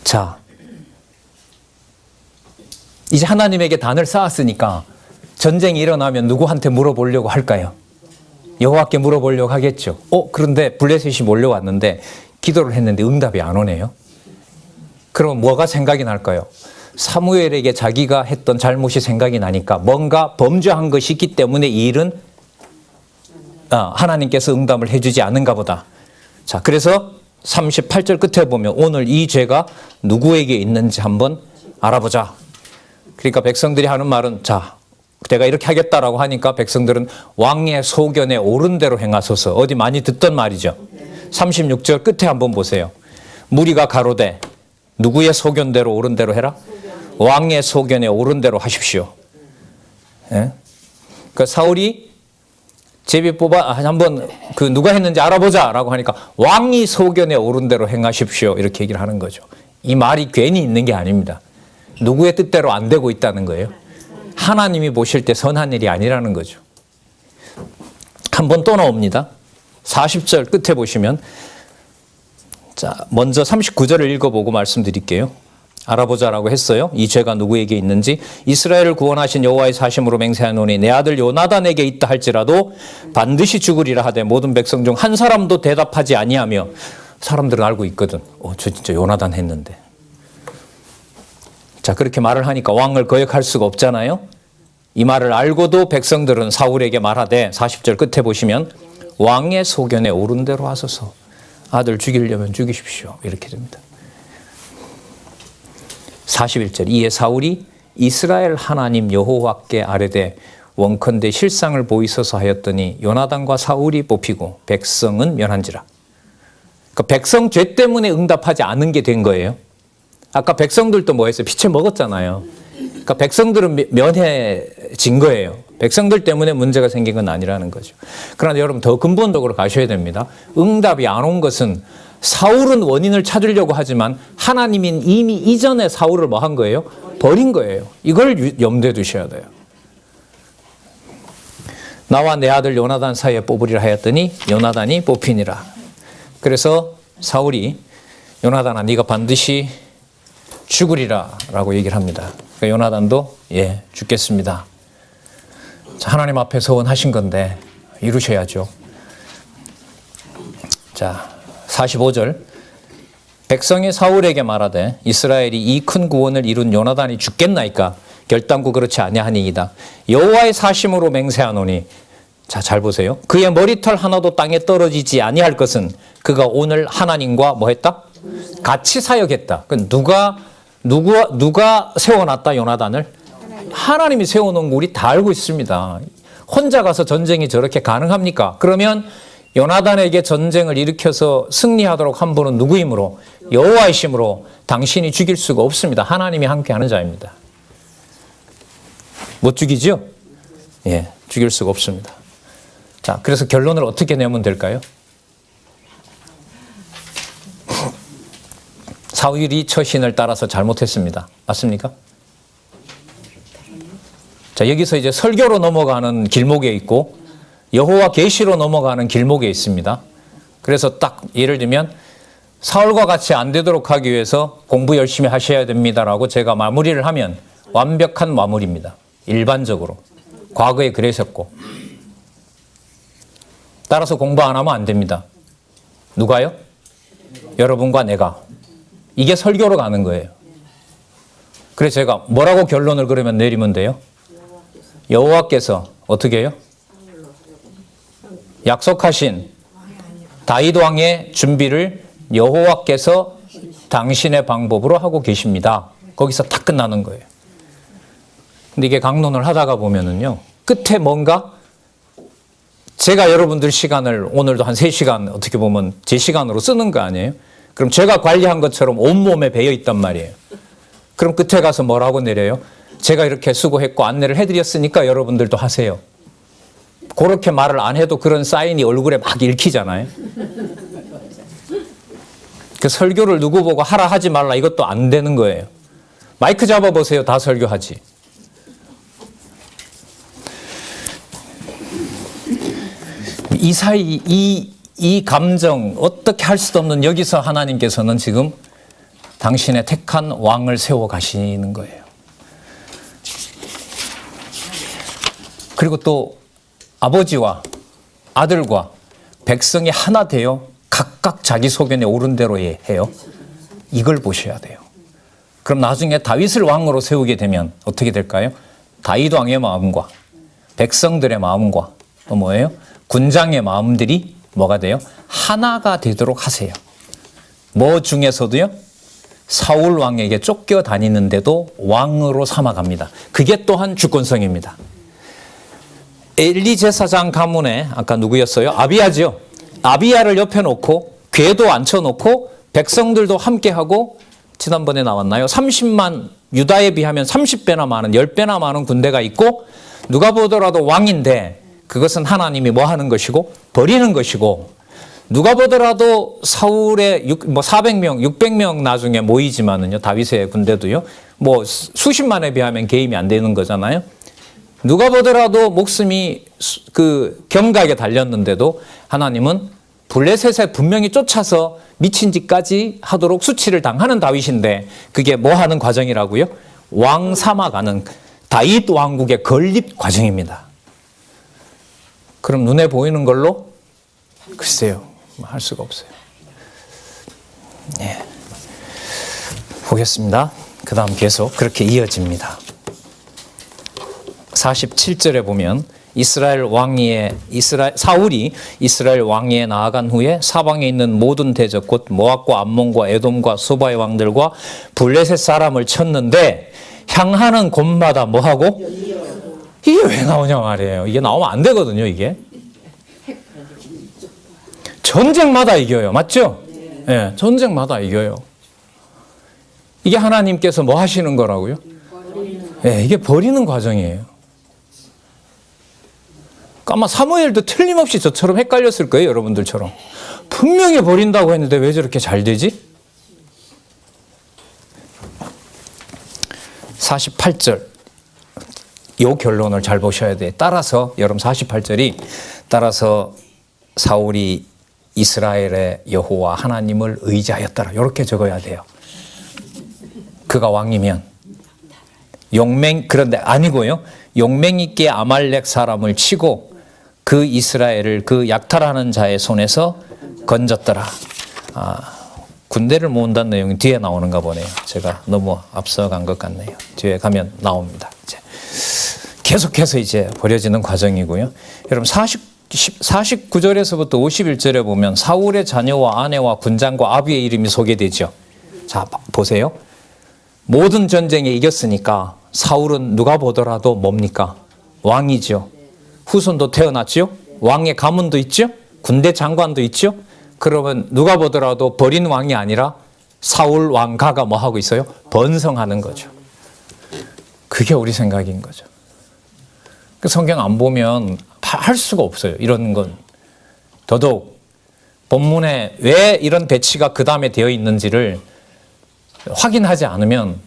자, 이제 하나님에게 단을 쌓았으니까 전쟁이 일어나면 누구한테 물어보려고 할까요? 여호와께 물어보려고 하겠죠. 그런데 블레셋이 몰려왔는데 기도를 했는데 응답이 안 오네요. 그럼 뭐가 생각이 날까요? 사무엘에게 자기가 했던 잘못이 생각이 나니까 뭔가 범죄한 것이 있기 때문에 이 일은 하나님께서 응답을 해주지 않은가 보다. 자, 그래서 38절 끝에 보면 오늘 이 죄가 누구에게 있는지 한번 알아보자. 그러니까 백성들이 하는 말은, 자, 내가 이렇게 하겠다라고 하니까 백성들은 왕의 소견에 옳은 대로 행하소서. 어디 많이 듣던 말이죠. 36절 끝에 한번 보세요. 무리가 가로되 누구의 소견대로 옳은 대로 해라? 왕의 소견에 옳은 대로 하십시오. 예? 그 사울이 제비 뽑아 한번 그 누가 했는지 알아보자라고 하니까 왕이 소견에 옳은 대로 행하십시오 이렇게 얘기를 하는 거죠. 이 말이 괜히 있는 게 아닙니다. 누구의 뜻대로 안 되고 있다는 거예요. 하나님이 보실 때 선한 일이 아니라는 거죠. 한 번 또 나옵니다. 40절 끝에 보시면 자, 먼저 39절을 읽어보고 말씀드릴게요. 알아보자라고 했어요. 이 죄가 누구에게 있는지. 이스라엘을 구원하신 여호와의 사심으로 맹세하노니 내 아들 요나단에게 있다 할지라도 반드시 죽으리라 하되 모든 백성 중 한 사람도 대답하지 아니하며. 사람들은 알고 있거든. 저 진짜 요나단 했는데. 자, 그렇게 말을 하니까 왕을 거역할 수가 없잖아요. 이 말을 알고도 백성들은 사울에게 말하되 40절 끝에 보시면 왕의 소견에 옳은 대로 하소서. 아들 죽이려면 죽이십시오. 이렇게 됩니다. 41절 이에 사울이 이스라엘 하나님 여호와께 아뢰되 원컨대 실상을 보이소서 하였더니 요나단과 사울이 뽑히고 백성은 면한지라. 그러니까 백성 죄 때문에 응답하지 않은 게 된 거예요. 아까 백성들도 뭐 했어요? 피채 먹었잖아요. 그러니까 백성들은 면해진 거예요. 백성들 때문에 문제가 생긴 건 아니라는 거죠. 그러나 여러분 더 근본적으로 가셔야 됩니다. 응답이 안 온 것은 사울은 원인을 찾으려고 하지만 하나님은 이미 이전에 사울을 뭐 한 거예요? 버린 거예요. 이걸 염두에 두셔야 돼요. 나와 내 아들 요나단 사이에 뽑으리라 하였더니 요나단이 뽑히니라. 그래서 사울이 요나단아 네가 반드시 죽으리라 라고 얘기를 합니다. 그러니까 요나단도 예 죽겠습니다. 자, 하나님 앞에 서원하신 건데 이루셔야죠. 자 45절 백성이 사울에게 말하되 이스라엘이 이 큰 구원을 이룬 요나단이 죽겠나이까 결단코 그렇지 아니하니이다. 여호와의 사심으로 맹세하노니 자, 잘 보세요. 그의 머리털 하나도 땅에 떨어지지 아니할 것은 그가 오늘 하나님과 뭐 했다? 같이 사역했다. 누가 세워놨다 요나단을? 하나님이 세워놓은 거 우리 다 알고 있습니다. 혼자 가서 전쟁이 저렇게 가능합니까? 그러면 요나단에게 전쟁을 일으켜서 승리하도록 한 분은 누구이므로? 여호와의 심으로 당신이 죽일 수가 없습니다. 하나님이 함께하는 자입니다. 못 죽이죠? 예, 죽일 수가 없습니다. 자, 그래서 결론을 어떻게 내면 될까요? 사울이 처신을 따라서 잘못했습니다. 맞습니까? 자, 여기서 이제 설교로 넘어가는 길목에 있고 여호와 계시로 넘어가는 길목에 있습니다. 그래서 딱 예를 들면 사울과 같이 안 되도록 하기 위해서 공부 열심히 하셔야 됩니다라고 제가 마무리를 하면 완벽한 마무리입니다. 일반적으로. 과거에 그러셨고. 따라서 공부 안 하면 안 됩니다. 누가요? 여러분과 내가. 이게 설교로 가는 거예요. 그래서 제가 뭐라고 결론을 그러면 내리면 돼요? 여호와께서 어떻게 해요? 약속하신 다윗 왕의 준비를 여호와께서 당신의 방법으로 하고 계십니다. 거기서 딱 끝나는 거예요. 근데 이게 강론을 하다가 보면은요, 끝에 뭔가 제가 여러분들 시간을 오늘도 한 3시간 어떻게 보면 제 시간으로 쓰는 거 아니에요? 그럼 제가 관리한 것처럼 온몸에 배어 있단 말이에요. 그럼 끝에 가서 뭐라고 내려요? 제가 이렇게 수고했고 안내를 해드렸으니까 여러분들도 하세요. 그렇게 말을 안 해도 그런 사인이 얼굴에 막 읽히잖아요. 그 설교를 누구 보고 하라 하지 말라 이것도 안 되는 거예요. 마이크 잡아보세요. 다 설교하지. 이 사이 이 감정 어떻게 할 수도 없는 여기서 하나님께서는 지금 당신의 택한 왕을 세워 가시는 거예요. 그리고 또 아버지와 아들과 백성이 하나 되어 각각 자기 소견에 옳은 대로 해요. 이걸 보셔야 돼요. 그럼 나중에 다윗을 왕으로 세우게 되면 어떻게 될까요? 다윗 왕의 마음과 백성들의 마음과 또 뭐예요? 군장의 마음들이 뭐가 돼요? 하나가 되도록 하세요. 뭐 중에서도요? 사울 왕에게 쫓겨 다니는데도 왕으로 삼아갑니다. 그게 또한 주권성입니다. 엘리 제사장 가문에 아까 누구였어요? 아비야죠. 아비야를 옆에 놓고 궤도 앉혀놓고 백성들도 함께하고 지난번에 나왔나요? 30만 유다에 비하면 30배나 많은 10배나 많은 군대가 있고 누가 보더라도 왕인데 그것은 하나님이 뭐 하는 것이고 버리는 것이고 누가 보더라도 사울의 400명, 600명 나중에 모이지만은요. 다윗의 군대도요. 뭐 수십만에 비하면 개임이 안 되는 거잖아요. 누가 보더라도 목숨이 그 경각에 달렸는데도 하나님은 블레셋에 분명히 쫓아서 미친 짓까지 하도록 수치를 당하는 다윗인데 그게 뭐 하는 과정이라고요? 왕 삼아가는 다윗 왕국의 건립 과정입니다. 그럼 눈에 보이는 걸로? 글쎄요. 할 수가 없어요. 예. 보겠습니다. 그 다음 계속 그렇게 이어집니다. 47절에 보면 사울이 이스라엘 왕위에 나아간 후에 사방에 있는 모든 대적 곧 모압과 암몬과 에돔과 소바의 왕들과 블레셋 사람을 쳤는데 향하는 곳마다 뭐하고? 이게 왜 나오냐 말이에요. 이게 나오면 안 되거든요. 이게 전쟁마다 이겨요. 맞죠? 네, 전쟁마다 이겨요. 이게 하나님께서 뭐 하시는 거라고요? 네, 이게 버리는 과정이에요. 아마 사무엘도 틀림없이 저처럼 헷갈렸을 거예요. 여러분들처럼. 분명히 버린다고 했는데 왜 저렇게 잘 되지? 48절. 이 결론을 잘 보셔야 돼요. 따라서 여러분 48절이 따라서 사울이 이스라엘의 여호와 하나님을 의지하였더라. 이렇게 적어야 돼요. 그가 왕이면 그런데 아니고요. 용맹 있게 아말렉 사람을 치고 그 이스라엘을 그 약탈하는 자의 손에서 건졌더라. 군대를 모은다는 내용이 뒤에 나오는가 보네요. 제가 너무 앞서간 것 같네요. 뒤에 가면 나옵니다. 이제 계속해서 이제 벌여지는 과정이고요. 여러분 49절에서부터 51절에 보면 사울의 자녀와 아내와 군장과 아비의 이름이 소개되죠. 자, 보세요. 모든 전쟁에 이겼으니까 사울은 누가 보더라도 뭡니까? 왕이죠. 후손도 태어났죠. 왕의 가문도 있죠. 군대 장관도 있죠. 그러면 누가 보더라도 버린 왕이 아니라 사울 왕가가 뭐 하고 있어요? 번성하는 거죠. 그게 우리 생각인 거죠. 그 성경 안 보면 할 수가 없어요. 이런 건. 더더욱 본문에 왜 이런 배치가 그 다음에 되어 있는지를 확인하지 않으면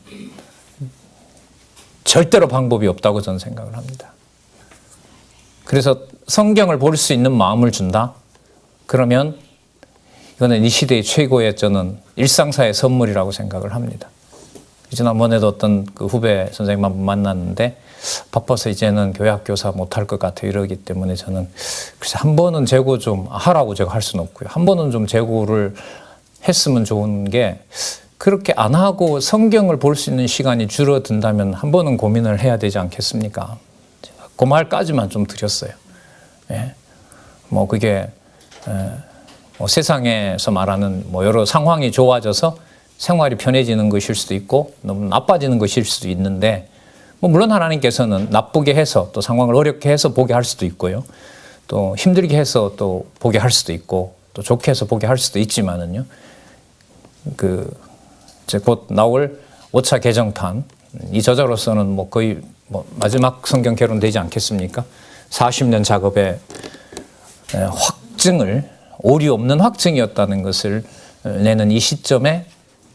절대로 방법이 없다고 저는 생각을 합니다. 그래서 성경을 볼 수 있는 마음을 준다? 그러면 이거는 이 시대의 최고의 저는 일상사의 선물이라고 생각을 합니다. 지난번에도 어떤 그 후배 선생님 한 분 만났는데 바빠서 이제는 교회학 교사 못할 것 같아요. 이러기 때문에 저는 글쎄 한 번은 재고 좀 하라고 제가 할 수는 없고요. 한 번은 좀 재고를 했으면 좋은 게 그렇게 안 하고 성경을 볼 수 있는 시간이 줄어든다면 한 번은 고민을 해야 되지 않겠습니까? 그 말까지만 좀 드렸어요. 예. 뭐 그게 뭐 세상에서 말하는 뭐 여러 상황이 좋아져서 생활이 편해지는 것일 수도 있고 너무 나빠지는 것일 수도 있는데 뭐 물론 하나님께서는 나쁘게 해서 또 상황을 어렵게 해서 보게 할 수도 있고요. 또 힘들게 해서 또 보게 할 수도 있고 또 좋게 해서 보게 할 수도 있지만은요. 이제 곧 나올 5차 개정판 이 저자로서는 뭐 거의 뭐 마지막 성경 개론 되지 않겠습니까? 40년 작업의 확증을 오류 없는 확증이었다는 것을 내는 이 시점에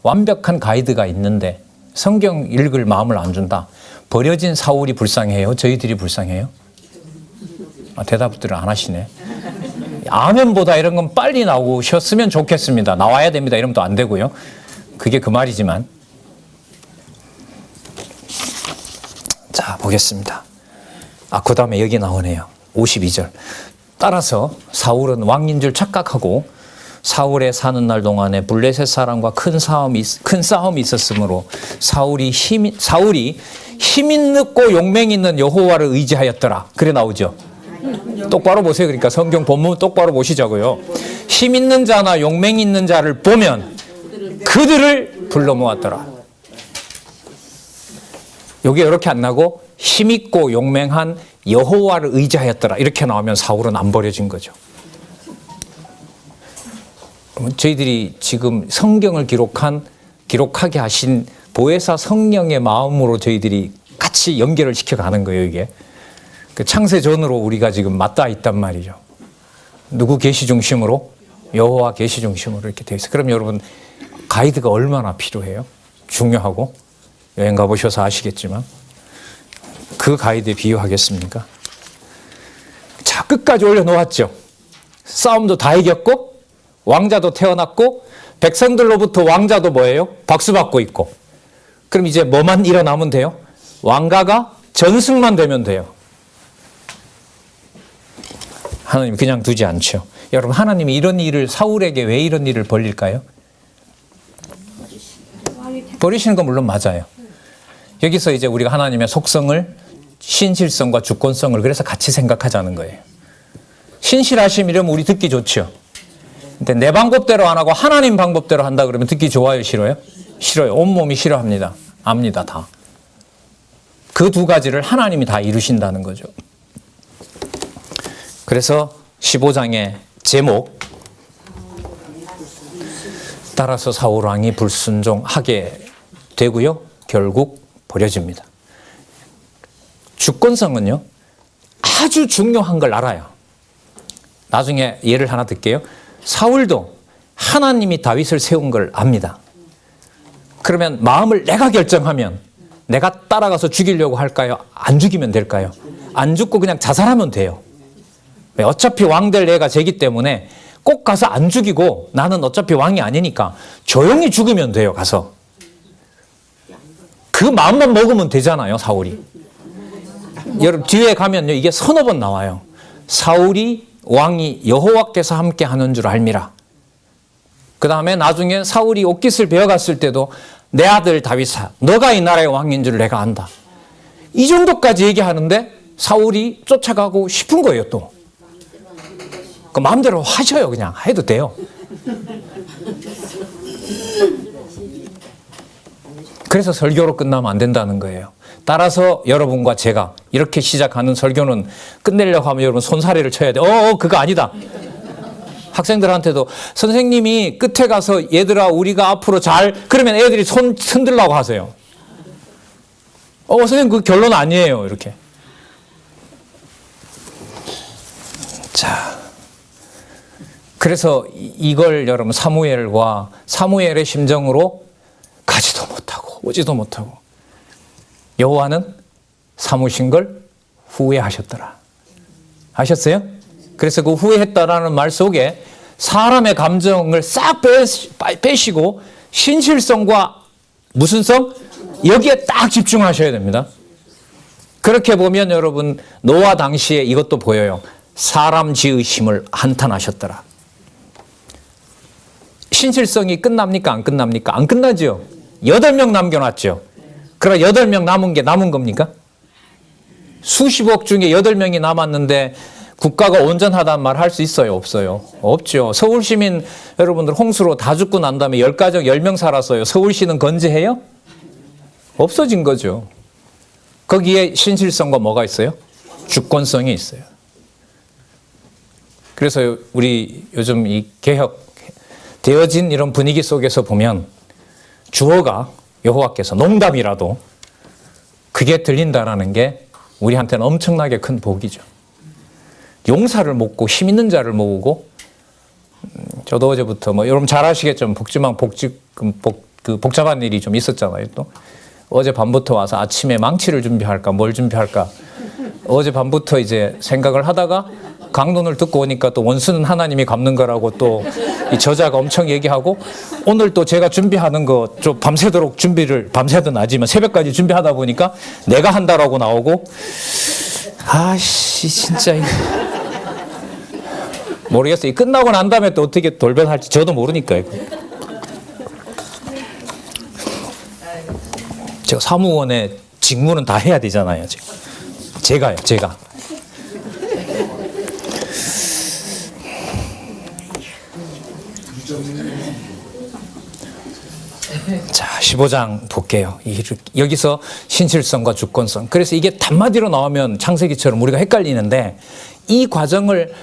완벽한 가이드가 있는데 성경 읽을 마음을 안 준다. 버려진 사울이 불쌍해요? 저희들이 불쌍해요? 대답들을 안 하시네. 아멘보다 이런 건 빨리 나오셨으면 좋겠습니다. 나와야 됩니다. 이러면 또 안 되고요. 그게 그 말이지만. 자, 보겠습니다. 그 다음에 여기 나오네요. 52절. 따라서 사울은 왕인 줄 착각하고 사울에 사는 날 동안에 블레셋 사람과 큰 싸움이 있었으므로 사울이 힘 있고 용맹 있는 여호와를 의지하였더라. 그래 나오죠. 똑바로 보세요. 그러니까 성경 본문 똑바로 보시자고요. 힘 있는 자나 용맹 있는 자를 보면 그들을 불러 모았더라. 여기 이렇게 안 나고 힘 있고 용맹한 여호와를 의지하였더라. 이렇게 나오면 사울은 안 버려진 거죠. 저희들이 지금 성경을 기록하게 하신 보혜사 성령의 마음으로 저희들이 같이 연결을 시켜가는 거예요, 이게. 그 창세 전으로 우리가 지금 맞닿아 있단 말이죠. 누구 계시 중심으로? 여호와 계시 중심으로 이렇게 되어 있어요. 그럼 여러분, 가이드가 얼마나 필요해요? 중요하고. 여행 가보셔서 아시겠지만. 그 가이드에 비유하겠습니까? 자, 끝까지 올려놓았죠. 싸움도 다 이겼고, 왕자도 태어났고, 백성들로부터 왕자도 뭐예요? 박수받고 있고. 그럼 이제 뭐만 일어나면 돼요? 왕가가 전승만 되면 돼요. 하나님 그냥 두지 않죠. 여러분, 하나님이 이런 일을, 사울에게 왜 이런 일을 벌릴까요? 버리시는 건 물론 맞아요. 여기서 이제 우리가 하나님의 속성을, 신실성과 주권성을 그래서 같이 생각하자는 거예요. 신실하심이라면 우리 듣기 좋죠. 근데 내 방법대로 안 하고 하나님 방법대로 한다 그러면 듣기 좋아요, 싫어요? 싫어요. 온몸이 싫어합니다. 압니다, 다. 그 두 가지를 하나님이 다 이루신다는 거죠. 그래서 15장의 제목, 따라서 사울 왕이 불순종하게 되고요. 결국 버려집니다. 주권성은요, 아주 중요한 걸 알아요. 나중에 예를 하나 들게요. 사울도 하나님이 다윗을 세운 걸 압니다. 그러면 마음을 내가 결정하면 내가 따라가서 죽이려고 할까요? 안 죽이면 될까요? 안 죽고 그냥 자살하면 돼요. 어차피 왕 될 애가 쟤기 때문에 꼭 가서 안 죽이고 나는 어차피 왕이 아니니까 조용히 죽으면 돼요, 가서. 그 마음만 먹으면 되잖아요, 사울이. 여러분, 뒤에 가면요, 이게 서너 번 나와요. 사울이 왕이 여호와께서 함께 하는 줄 알미라. 그 다음에 나중에 사울이 옥깃을 베어갔을 때도 내 아들 다윗아, 너가 이 나라의 왕인 줄 내가 안다. 이 정도까지 얘기하는데 사울이 쫓아가고 싶은 거예요, 또. 그 마음대로 하셔요, 그냥. 해도 돼요. 그래서 설교로 끝나면 안 된다는 거예요. 따라서 여러분과 제가 이렇게 시작하는 설교는 끝내려고 하면 여러분 손사래를 쳐야 돼. 그거 아니다. 학생들한테도 선생님이 끝에 가서 얘들아 우리가 앞으로 그러면 애들이 손 흔들라고 하세요. 선생님 그 결론 아니에요. 이렇게. 자, 그래서 이걸 여러분 사무엘의 심정으로 가지도 못하고 오지도 못하고 여호와는 삼으신 걸 후회하셨더라. 아셨어요? 그래서 그 후회했다라는 말 속에 사람의 감정을 싹 빼시고 신실성과 무슨 성? 여기에 딱 집중하셔야 됩니다. 그렇게 보면 여러분 노아 당시에 이것도 보여요. 사람 지으심을 한탄하셨더라. 신실성이 끝납니까? 안 끝납니까? 안 끝나죠. 8명 남겨놨죠. 그럼 8명 남은 게 남은 겁니까? 수십억 중에 8명이 남았는데 국가가 온전하다는 말 할 수 있어요? 없어요? 없죠. 서울시민 여러분들 홍수로 다 죽고 난 다음에 10가족 10명 살았어요. 서울시는 건재해요? 없어진 거죠. 거기에 신실성과 뭐가 있어요? 주권성이 있어요. 그래서 우리 요즘 이 개혁되어진 이런 분위기 속에서 보면 주어가 여호와께서 농담이라도 그게 들린다라는 게 우리한테는 엄청나게 큰 복이죠. 용사를 먹고 힘 있는 자를 모으고 저도 어제부터 여러분 잘 아시겠죠. 복잡한 일이 좀 있었잖아요. 또 어제 밤부터 와서 아침에 망치를 준비할까 뭘 준비할까 어제 밤부터 이제 생각을 하다가 강론을 듣고 오니까 또 원수는 하나님이 갚는 거라고 또 이 저자가 엄청 얘기하고 오늘 또 제가 준비하는 거 좀 밤새도록 준비를 밤새든 아니면 새벽까지 준비하다 보니까 내가 한다라고 나오고 아씨 진짜 모르겠어요. 끝나고 난 다음에 또 어떻게 돌변할지 저도 모르니까 이거. 제가 사무원의 직무는 다 해야 되잖아요. 제가. 자, 15장 볼게요. 여기서 신실성과 주권성. 그래서 이게 단마디로 나오면 창세기처럼 우리가 헷갈리는데 이 과정을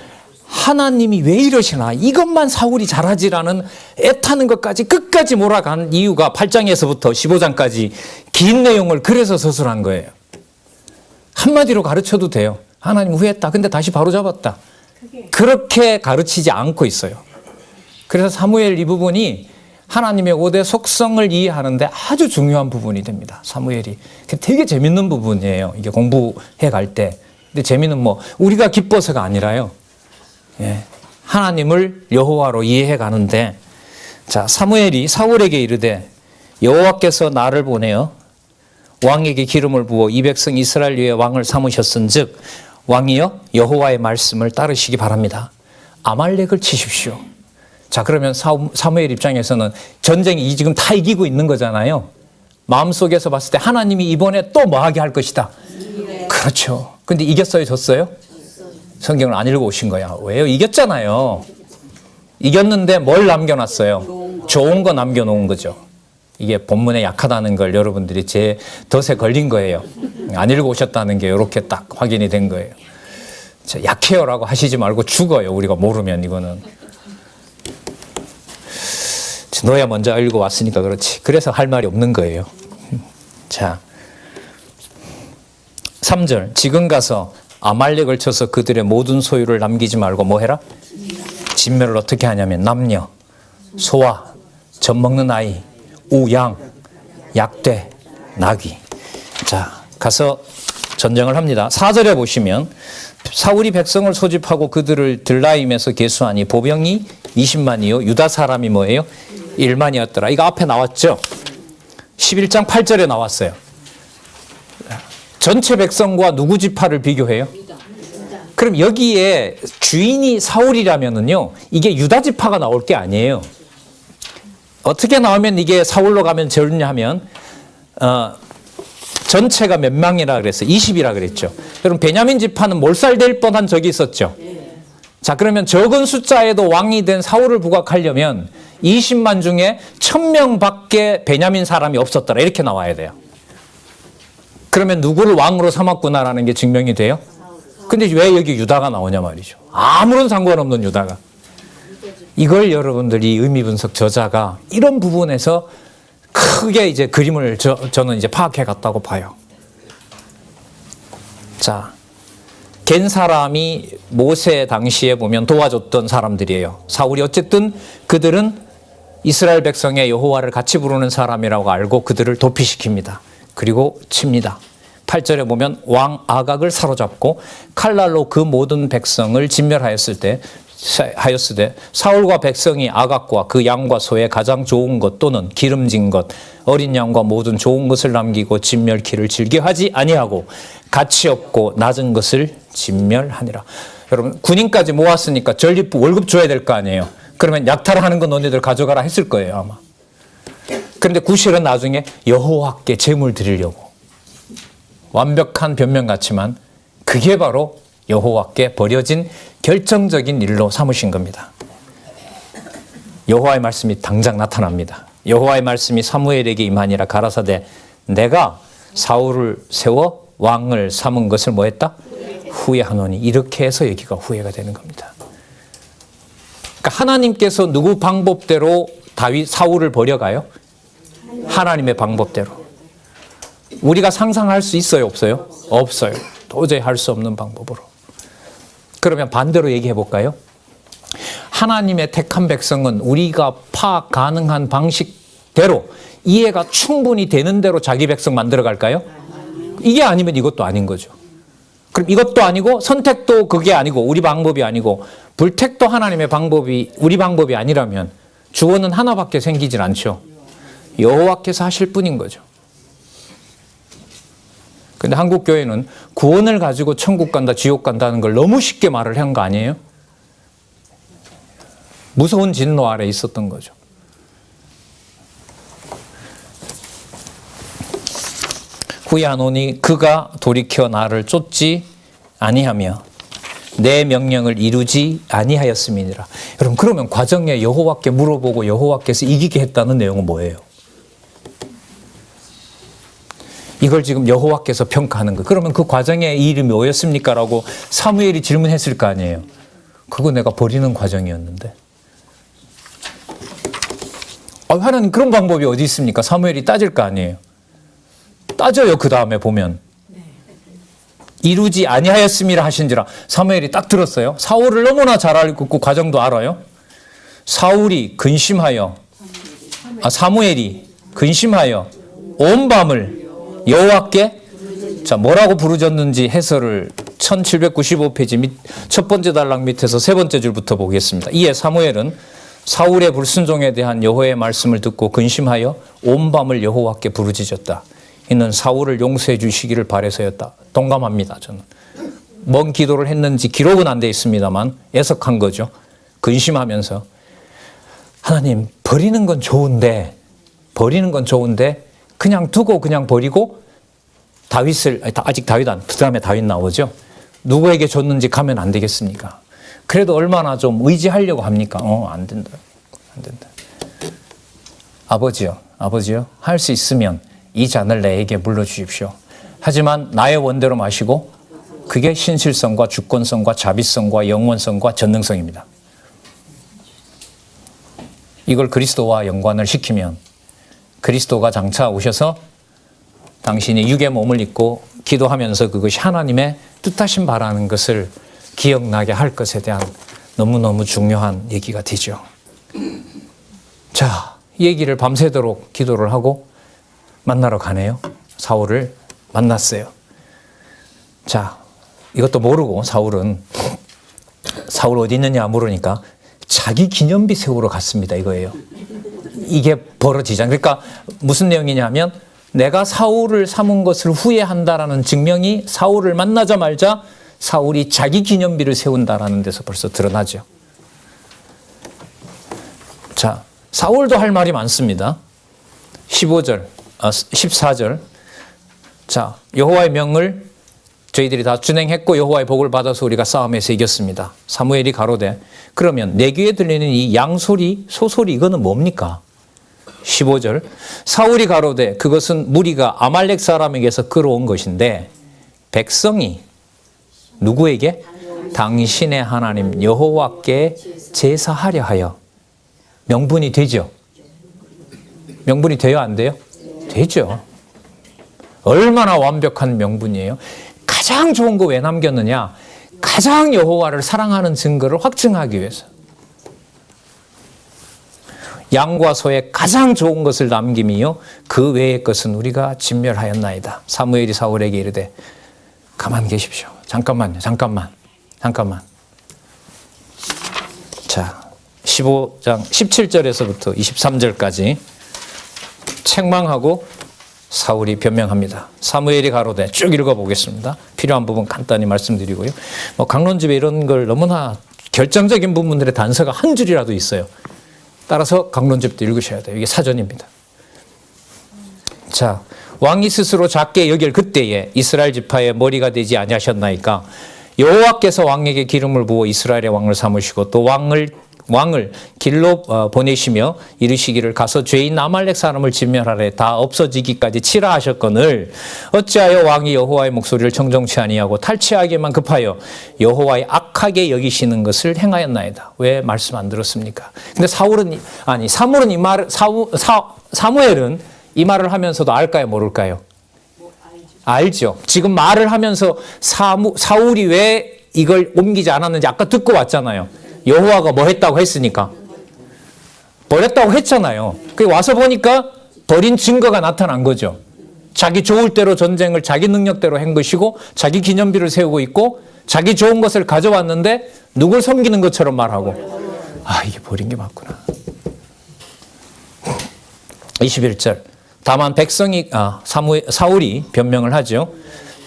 하나님이 왜 이러시나, 이것만 사울이 잘하지라는 애타는 것까지 끝까지 몰아간 이유가 8장에서부터 15장까지 긴 내용을 그래서 서술한 거예요. 한마디로 가르쳐도 돼요. 하나님 후회했다. 근데 다시 바로 잡았다. 그렇게 가르치지 않고 있어요. 그래서 사무엘 이 부분이 하나님의 5대 속성을 이해하는데 아주 중요한 부분이 됩니다. 사무엘이. 되게 재밌는 부분이에요. 이게 공부해 갈 때. 근데 재미는 뭐 우리가 기뻐서가 아니라요. 예. 하나님을 여호와로 이해해 가는데, 자, 사무엘이 사울에게 이르되 여호와께서 나를 보내어 왕에게 기름을 부어 이 백성 이스라엘 위에 왕을 삼으셨은즉 왕이여 여호와의 말씀을 따르시기 바랍니다. 아말렉을 치십시오. 자, 그러면 사무엘 입장에서는 전쟁이 지금 다 이기고 있는 거잖아요. 마음속에서 봤을 때 하나님이 이번에 또 뭐 하게 할 것이다. 그렇죠. 근데 이겼어요, 졌어요? 성경을 안 읽어 오신 거야. 왜요? 이겼잖아요. 이겼는데 뭘 남겨놨어요? 좋은 거 남겨놓은 거죠. 이게 본문에 약하다는 걸 여러분들이 제 덫에 걸린 거예요. 안 읽어 오셨다는 게 이렇게 딱 확인이 된 거예요. 약해요라고 하시지 말고 죽어요. 우리가 모르면 이거는. 너야 먼저 읽어 왔으니까 그렇지. 그래서 할 말이 없는 거예요. 자, 3절. 지금 가서 아말렉을 쳐서 그들의 모든 소유를 남기지 말고 뭐 해라? 진멸을 어떻게 하냐면 남녀, 소아, 젖 먹는 아이, 우, 양, 약대, 나귀. 자, 가서 전쟁을 합니다. 4절에 보시면 사울이 백성을 소집하고 그들을 들라임에서 계수하니 보병이 20만이요 유다 사람이 뭐예요? 1만이었더라. 이거 앞에 나왔죠? 11장 8절에 나왔어요. 전체 백성과 누구 지파를 비교해요? 그럼 여기에 주인이 사울이라면은요, 이게 유다 지파가 나올 게 아니에요. 어떻게 나오면 이게 사울로 가면 좋냐 하면, 전체가 몇 명이라 그랬어요? 20이라 그랬죠. 그럼 베냐민 지파는 몰살될 뻔한 적이 있었죠. 자, 그러면 적은 숫자에도 왕이 된 사울을 부각하려면 20만 중에 1000명밖에 베냐민 사람이 없었더라. 이렇게 나와야 돼요. 그러면 누구를 왕으로 삼았구나라는 게 증명이 돼요? 근데 왜 여기 유다가 나오냐 말이죠. 아무런 상관없는 유다가. 이걸 여러분들이 의미 분석 저자가 이런 부분에서 크게 이제 그림을 저는 이제 파악해 갔다고 봐요. 자, 겐 사람이 모세 당시에 보면 도와줬던 사람들이에요. 사울이 어쨌든 그들은 이스라엘 백성의 여호와를 같이 부르는 사람이라고 알고 그들을 도피시킵니다. 그리고 칩니다. 8절에 보면 왕 아각을 사로잡고 칼날로 그 모든 백성을 진멸하였으되 사울과 백성이 아각과 그 양과 소의 가장 좋은 것 또는 기름진 것 어린 양과 모든 좋은 것을 남기고 진멸키를 즐겨하지 아니하고 가치 없고 낮은 것을 진멸하니라. 여러분, 군인까지 모았으니까 전리부 월급 줘야 될 거 아니에요. 그러면 약탈하는 거 너네들 가져가라 했을 거예요, 아마. 그런데 구실은 나중에 여호와께 제물 드리려고. 완벽한 변명 같지만 그게 바로 여호와께 버려진 결정적인 일로 삼으신 겁니다. 여호와의 말씀이 당장 나타납니다. 여호와의 말씀이 사무엘에게 임하니라. 가라사대 내가 사울을 세워 왕을 삼은 것을 뭐 했다? 후회하노니. 이렇게 해서 여기가 후회가 되는 겁니다. 그러니까 하나님께서 누구 방법대로 사울을 버려가요? 하나님의 방법대로. 우리가 상상할 수 있어요, 없어요? 없어요. 도저히 할 수 없는 방법으로. 그러면 반대로 얘기해 볼까요? 하나님의 택한 백성은 우리가 파악 가능한 방식대로 이해가 충분히 되는 대로 자기 백성 만들어 갈까요? 이게 아니면 이것도 아닌 거죠. 그럼 이것도 아니고 선택도 그게 아니고 우리 방법이 아니고 불택도 하나님의 방법이 우리 방법이 아니라면 주어는 하나밖에 생기질 않죠. 여호와께서 하실 뿐인 거죠. 근데 한국 교회는 구원을 가지고 천국 간다, 지옥 간다는 걸 너무 쉽게 말을 한 거 아니에요? 무서운 진노 아래 있었던 거죠. 후회하노니 그가 돌이켜 나를 쫓지 아니하며 내 명령을 이루지 아니하였음이니라. 여러분, 그러면 과정에 여호와께 물어보고 여호와께서 이기게 했다는 내용은 뭐예요? 이걸 지금 여호와께서 평가하는 거. 그러면 그 과정의 일이 뭐였습니까? 라고 사무엘이 질문했을 거 아니에요. 그거 내가 버리는 과정이었는데. 하나님 그런 방법이 어디 있습니까? 사무엘이 따질 거 아니에요. 따져요. 그 다음에 보면. 이루지 아니하였음이라 하신지라. 사무엘이 딱 들었어요. 사울을 너무나 잘 알고 그 과정도 알아요. 사무엘이 근심하여 온 밤을 여호와께 뭐라고 부르짖는지 해설을 1795페이지 첫 번째 단락 밑에서 세 번째 줄부터 보겠습니다. 이에 사무엘은 사울의 불순종에 대한 여호와의 말씀을 듣고 근심하여 온 밤을 여호와께 부르짖었다. 이는 사울을 용서해 주시기를 바라서였다. 동감합니다. 저는. 뭔 기도를 했는지 기록은 안 돼 있습니다만 애석한 거죠. 근심하면서 하나님 버리는 건 좋은데 그냥 두고 그냥 버리고 아직 다윗 그 다음에 다윗 나오죠. 누구에게 줬는지 가면 안 되겠습니까? 그래도 얼마나 좀 의지하려고 합니까? 안 된다. 아버지요. 할 수 있으면 이 잔을 내게 물러주십시오. 하지만 나의 원대로 마시고 그게 신실성과 주권성과 자비성과 영원성과 전능성입니다. 이걸 그리스도와 연관을 시키면 그리스도가 장차 오셔서 당신이 육의 몸을 입고 기도하면서 그것이 하나님의 뜻하신 바라는 것을 기억나게 할 것에 대한 너무너무 중요한 얘기가 되죠. 자, 이 얘기를 밤새도록 기도를 하고 만나러 가네요. 사울을 만났어요. 자, 이것도 모르고 사울 어디 있느냐 물으니까 자기 기념비 세우러 갔습니다. 이거예요. 이게 벌어지잖아요. 그러니까 무슨 내용이냐면 내가 사울을 삼은 것을 후회한다라는 증명이 사울을 만나자마자 사울이 자기 기념비를 세운다라는 데서 벌써 드러나죠. 자, 사울도 할 말이 많습니다. 14절. 자, 여호와의 명을 저희들이 다 준행했고 여호와의 복을 받아서 우리가 싸움에서 이겼습니다. 사무엘이 가로되 그러면 내 귀에 들리는 이 양소리, 소소리 이거는 뭡니까? 15절. 사울이 가로되 그것은 무리가 아말렉 사람에게서 끌어온 것인데 백성이 누구에게? 당신의 하나님 여호와께 제사하려 하여. 명분이 되죠? 명분이 돼요? 안 돼요? 되죠. 얼마나 완벽한 명분이에요. 가장 좋은 거 왜 남겼느냐? 가장 여호와를 사랑하는 증거를 확증하기 위해서. 양과 소의 가장 좋은 것을 남김이요 그 외의 것은 우리가 진멸하였나이다. 사무엘이 사울에게 이르되 가만 계십시오. 잠깐만. 자, 15장 17절에서부터 23절까지 책망하고 사울이 변명합니다. 사무엘이 가로되 쭉 읽어보겠습니다. 필요한 부분 간단히 말씀드리고요. 강론집에 이런 걸 너무나 결정적인 부분들의 단서가 한 줄이라도 있어요. 따라서 강론집도 읽으셔야 돼요. 이게 사전입니다. 자, 왕이 스스로 작게 여길 그때에 이스라엘 지파의 머리가 되지 아니하셨나이까? 여호와께서 왕에게 기름을 부어 이스라엘의 왕을 삼으시고 또 왕을 길로 보내시며 이르시기를 가서 죄인 아말렉 사람을 진멸하래 다 없어지기까지 치라 하셨거늘 어찌하여 왕이 여호와의 목소리를 청정치 아니하고 탈취하기만 급하여 여호와의 악하게 여기시는 것을 행하였나이다. 왜 말씀 안 들었습니까? 근데 사무엘은 이 말을 하면서도 알까요, 모를까요? 알죠. 지금 말을 하면서 사울이 왜 이걸 옮기지 않았는지 아까 듣고 왔잖아요. 여호와가 뭐 했다고 했으니까. 버렸다고 했잖아요. 와서 보니까 버린 증거가 나타난 거죠. 자기 좋을 대로 전쟁을 자기 능력대로 한 것이고 자기 기념비를 세우고 있고 자기 좋은 것을 가져왔는데 누굴 섬기는 것처럼 말하고 이게 버린 게 맞구나. 21절. 다만 사울이 변명을 하죠.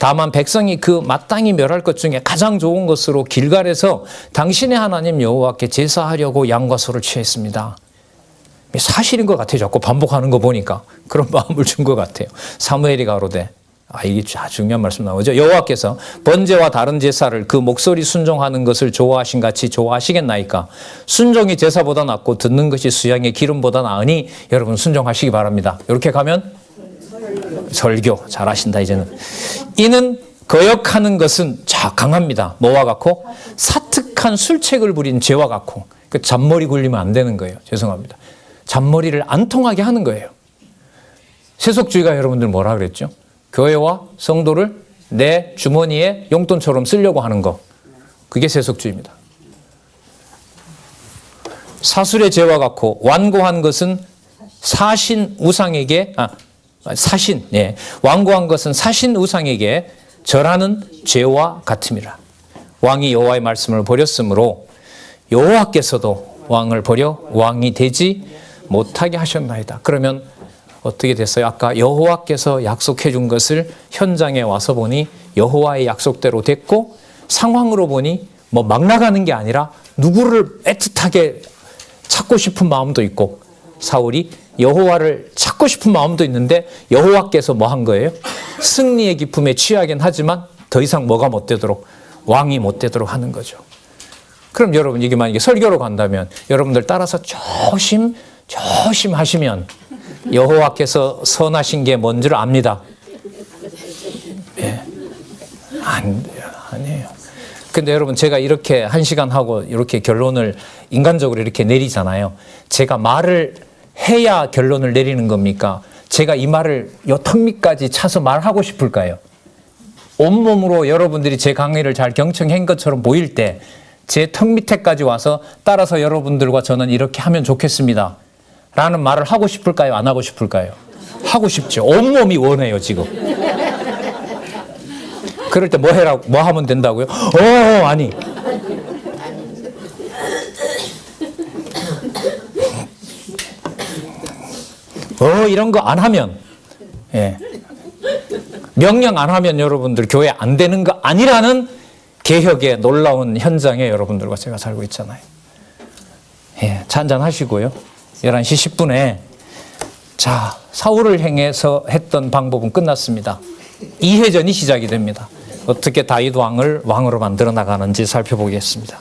다만 백성이 그 마땅히 멸할 것 중에 가장 좋은 것으로 길갈에서 당신의 하나님 여호와께 제사하려고 양과 소를 취했습니다. 사실인 것 같아요. 자꾸 반복하는 거 보니까 그런 마음을 준 것 같아요. 사무엘이 가로되 이게 아주 중요한 말씀 나오죠. 여호와께서 번제와 다른 제사를 그 목소리 순종하는 것을 좋아하신 같이 좋아하시겠나이까? 순종이 제사보다 낫고 듣는 것이 수양의 기름보다 나으니 여러분 순종하시기 바랍니다. 이렇게 가면 설교 잘하신다. 이제는 이는 거역하는 것은 강합니다. 뭐와 같고? 사특한 술책을 부린 죄와 같고. 그 잔머리 굴리면 안 되는 거예요. 죄송합니다. 잔머리를 안 통하게 하는 거예요. 세속주의가 여러분들 뭐라 그랬죠? 교회와 성도를 내 주머니에 용돈처럼 쓰려고 하는 거. 그게 세속주의입니다. 사술의 죄와 같고 완고한 것은 사신 우상에게 완고한 것은 사신 우상에게 절하는 죄와 같음이라. 왕이 여호와의 말씀을 버렸으므로 여호와께서도 왕을 버려 왕이 되지 못하게 하셨나이다. 그러면 어떻게 됐어요? 아까 여호와께서 약속해 준 것을 현장에 와서 보니 여호와의 약속대로 됐고, 상황으로 보니 뭐 막 나가는 게 아니라 누구를 애틋하게 찾고 싶은 마음도 있고, 사울이 여호와를 찾고 싶은 마음도 있는데 여호와께서 뭐 한 거예요? 승리의 기쁨에 취하긴 하지만 더 이상 뭐가 못 되도록, 왕이 못 되도록 하는 거죠. 그럼 여러분, 이게 만약에 설교로 간다면 여러분들 따라서 조심 하시면 여호와께서 선하신 게 뭔 줄 압니다. 예. 아니에요. 근데 여러분, 제가 이렇게 1시간 하고 이렇게 결론을 인간적으로 이렇게 내리잖아요. 제가 말을 해야 결론을 내리는 겁니까? 제가 이 말을 요 턱 밑까지 차서 말하고 싶을까요? 온몸으로 여러분들이 제 강의를 잘 경청한 것처럼 보일 때 제 턱 밑에까지 와서 따라서 여러분들과 저는 이렇게 하면 좋겠습니다 라는 말을 하고 싶을까요? 안 하고 싶을까요? 하고 싶죠. 온몸이 원해요, 지금. 그럴 때 뭐 하면 된다고요? 아니. 이런 거 안 하면, 예. 명령 안 하면 여러분들 교회 안 되는 거 아니라는 개혁의 놀라운 현장에 여러분들과 제가 살고 있잖아요. 예, 차 한잔 하시고요. 11시 10분에 자, 사울을 향해서 했던 방법은 끝났습니다. 2회전이 시작이 됩니다. 어떻게 다윗 왕을 왕으로 만들어 나가는지 살펴보겠습니다.